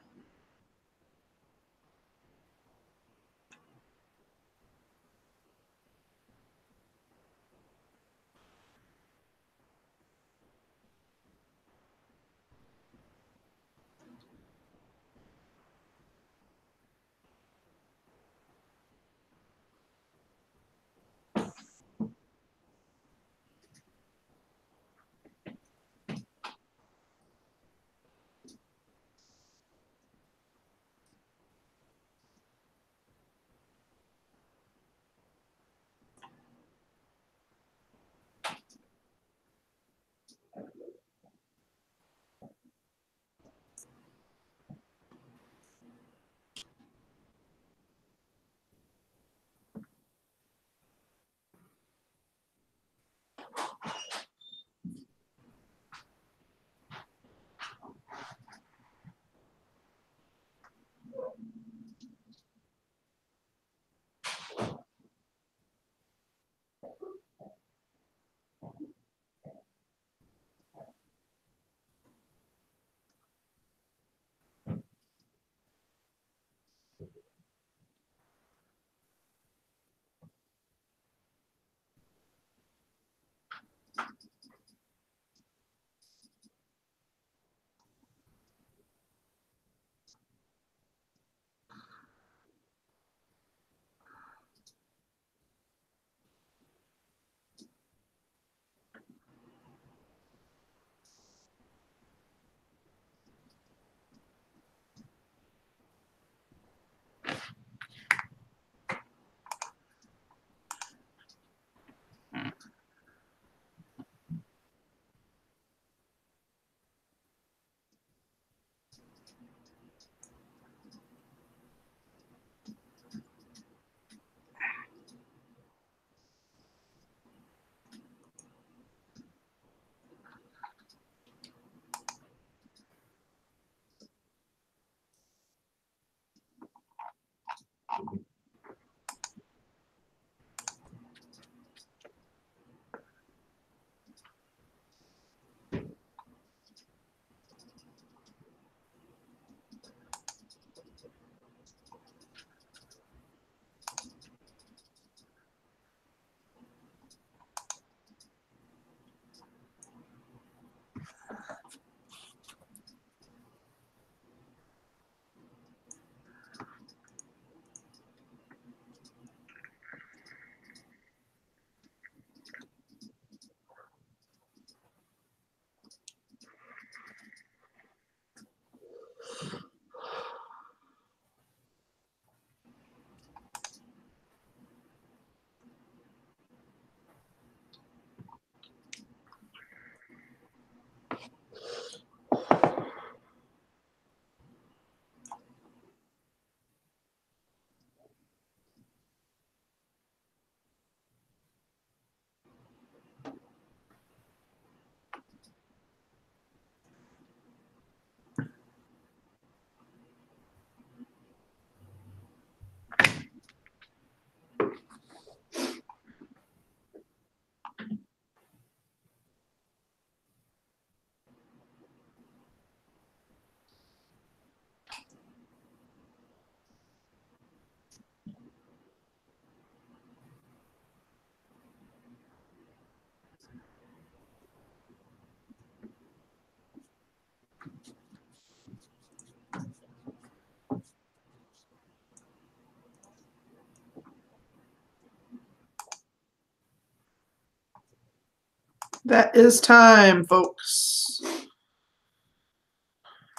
That is time, folks.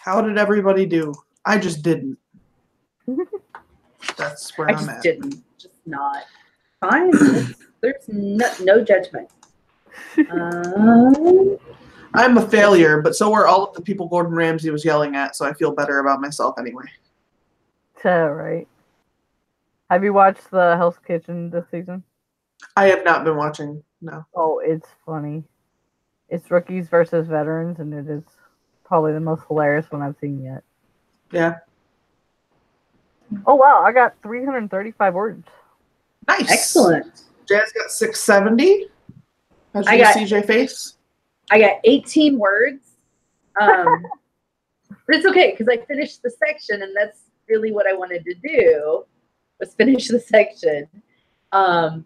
How did everybody do? I just didn't. That's where I I'm just at. didn't. Just not. Fine. There's no judgment. I'm a failure, but so are all of the people Gordon Ramsay was yelling at, so I feel better about myself anyway. Right. Have you watched the Hell's Kitchen this season? I have not been watching, no. Oh, it's funny. It's rookies versus veterans, and it is probably the most hilarious one I've seen yet. Yeah. Oh, wow. I got 335 words. Nice. Excellent. Jazz got 670. How'd you I get got- CJ face? I got 18 words. But it's okay because I finished the section, and that's really what I wanted to do, was finish the section. And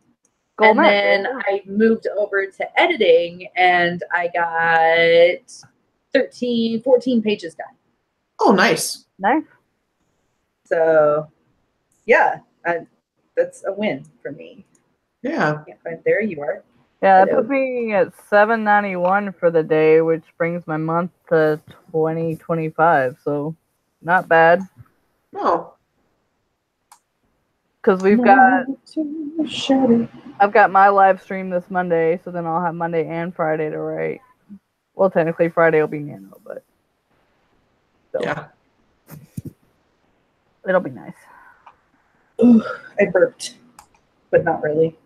then I moved over to editing, and I got 14 pages done. Oh, nice. Nice. So, yeah, that's a win for me. Yeah. There you are. Yeah, that put me at $7.91 for the day, which brings my month to $20.25. So, not bad. No. Because I've got my live stream this Monday, so then I'll have Monday and Friday to write. Well, technically Friday will be Nano, but so. Yeah, it'll be nice. Ooh, I burped, but not really.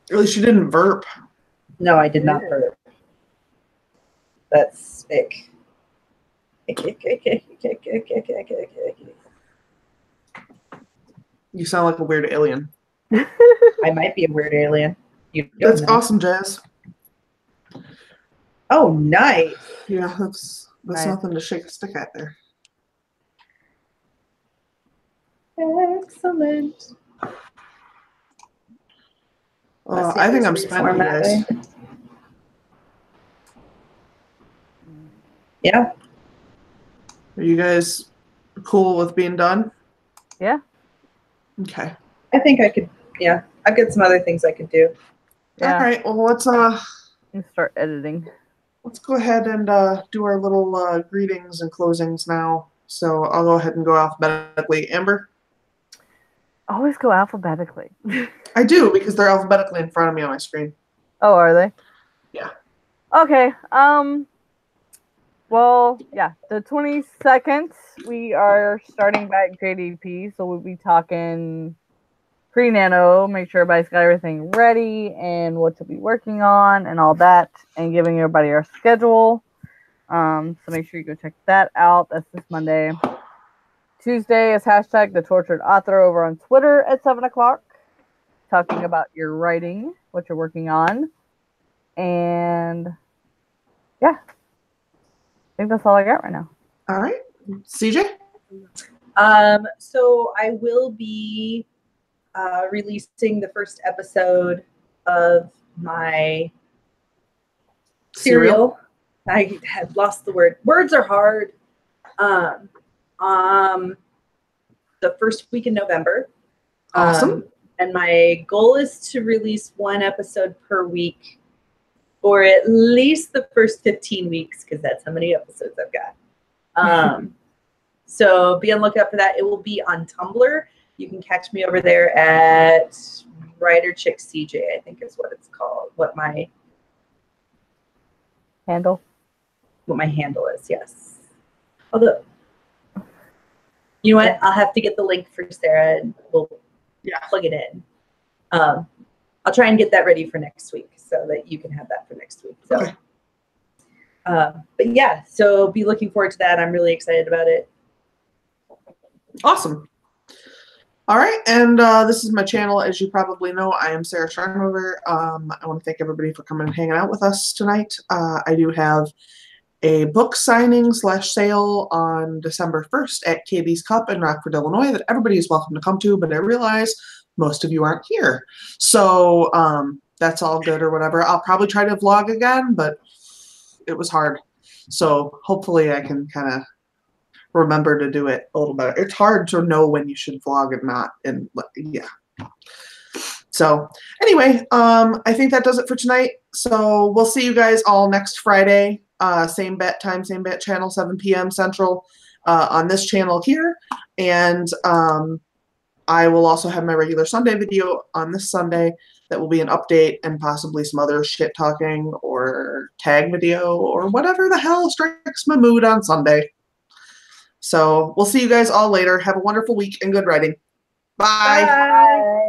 At least you didn't burp. No, I did not burp. That's sick. You sound like a weird alien. I might be a weird alien. That's awesome, Jazz. Oh, nice. Yeah, that's nice. Nothing to shake a stick at there. Excellent. I think I'm spent, guys. Yeah. Are you guys cool with being done? Yeah. Okay. I think I could. Yeah, I've got some other things I could do. Yeah. All right. Well, let's start editing. Let's go ahead and do our little greetings and closings now. So I'll go ahead and go alphabetically. Amber? Always go alphabetically. I do, because they're alphabetically in front of me on my screen. Oh, are they? Yeah. Okay. Well, yeah, the 22nd, we are starting back JDP, so we'll be talking pre-nano, make sure everybody's got everything ready and what to be working on and all that, and giving everybody our schedule. So make sure you go check that out. That's this Monday. Tuesday is hashtag The Tortured Author over on Twitter at 7 o'clock, talking about your writing, what you're working on. And yeah, I think that's all I got right now. All right. CJ? So I will be releasing the first episode of my serial. I had lost the word. Words are hard. The first week in November. Awesome. And my goal is to release one episode per week for at least the first 15 weeks, because that's how many episodes I've got. So be on the lookout for that. It will be on Tumblr. You can catch me over there at Writer Chick CJ, I think is what it's called. What my handle is, yes. Although, you know what? I'll have to get the link for Sarah and we'll plug it in. I'll try and get that ready for next week so that you can have that for next week. So, okay. But yeah, so be looking forward to that. I'm really excited about it. Awesome. All right, and this is my channel. As you probably know, I am Sarah Scharnhover. I want to thank everybody for coming and hanging out with us tonight. I do have a book signing / sale on December 1st at KB's Cup in Rockford, Illinois that everybody is welcome to come to, but I realize most of you aren't here. So that's all good or whatever. I'll probably try to vlog again, but it was hard. So hopefully I can kind of remember to do it a little better. It's hard to know when you should vlog and not, and yeah. So anyway, I think that does it for tonight. So we'll see you guys all next Friday. Same bat time, same bat channel, 7 p.m. Central on this channel here. And I will also have my regular Sunday video on this Sunday that will be an update and possibly some other shit talking or tag video or whatever the hell strikes my mood on Sunday. So we'll see you guys all later. Have a wonderful week and good writing. Bye. Bye.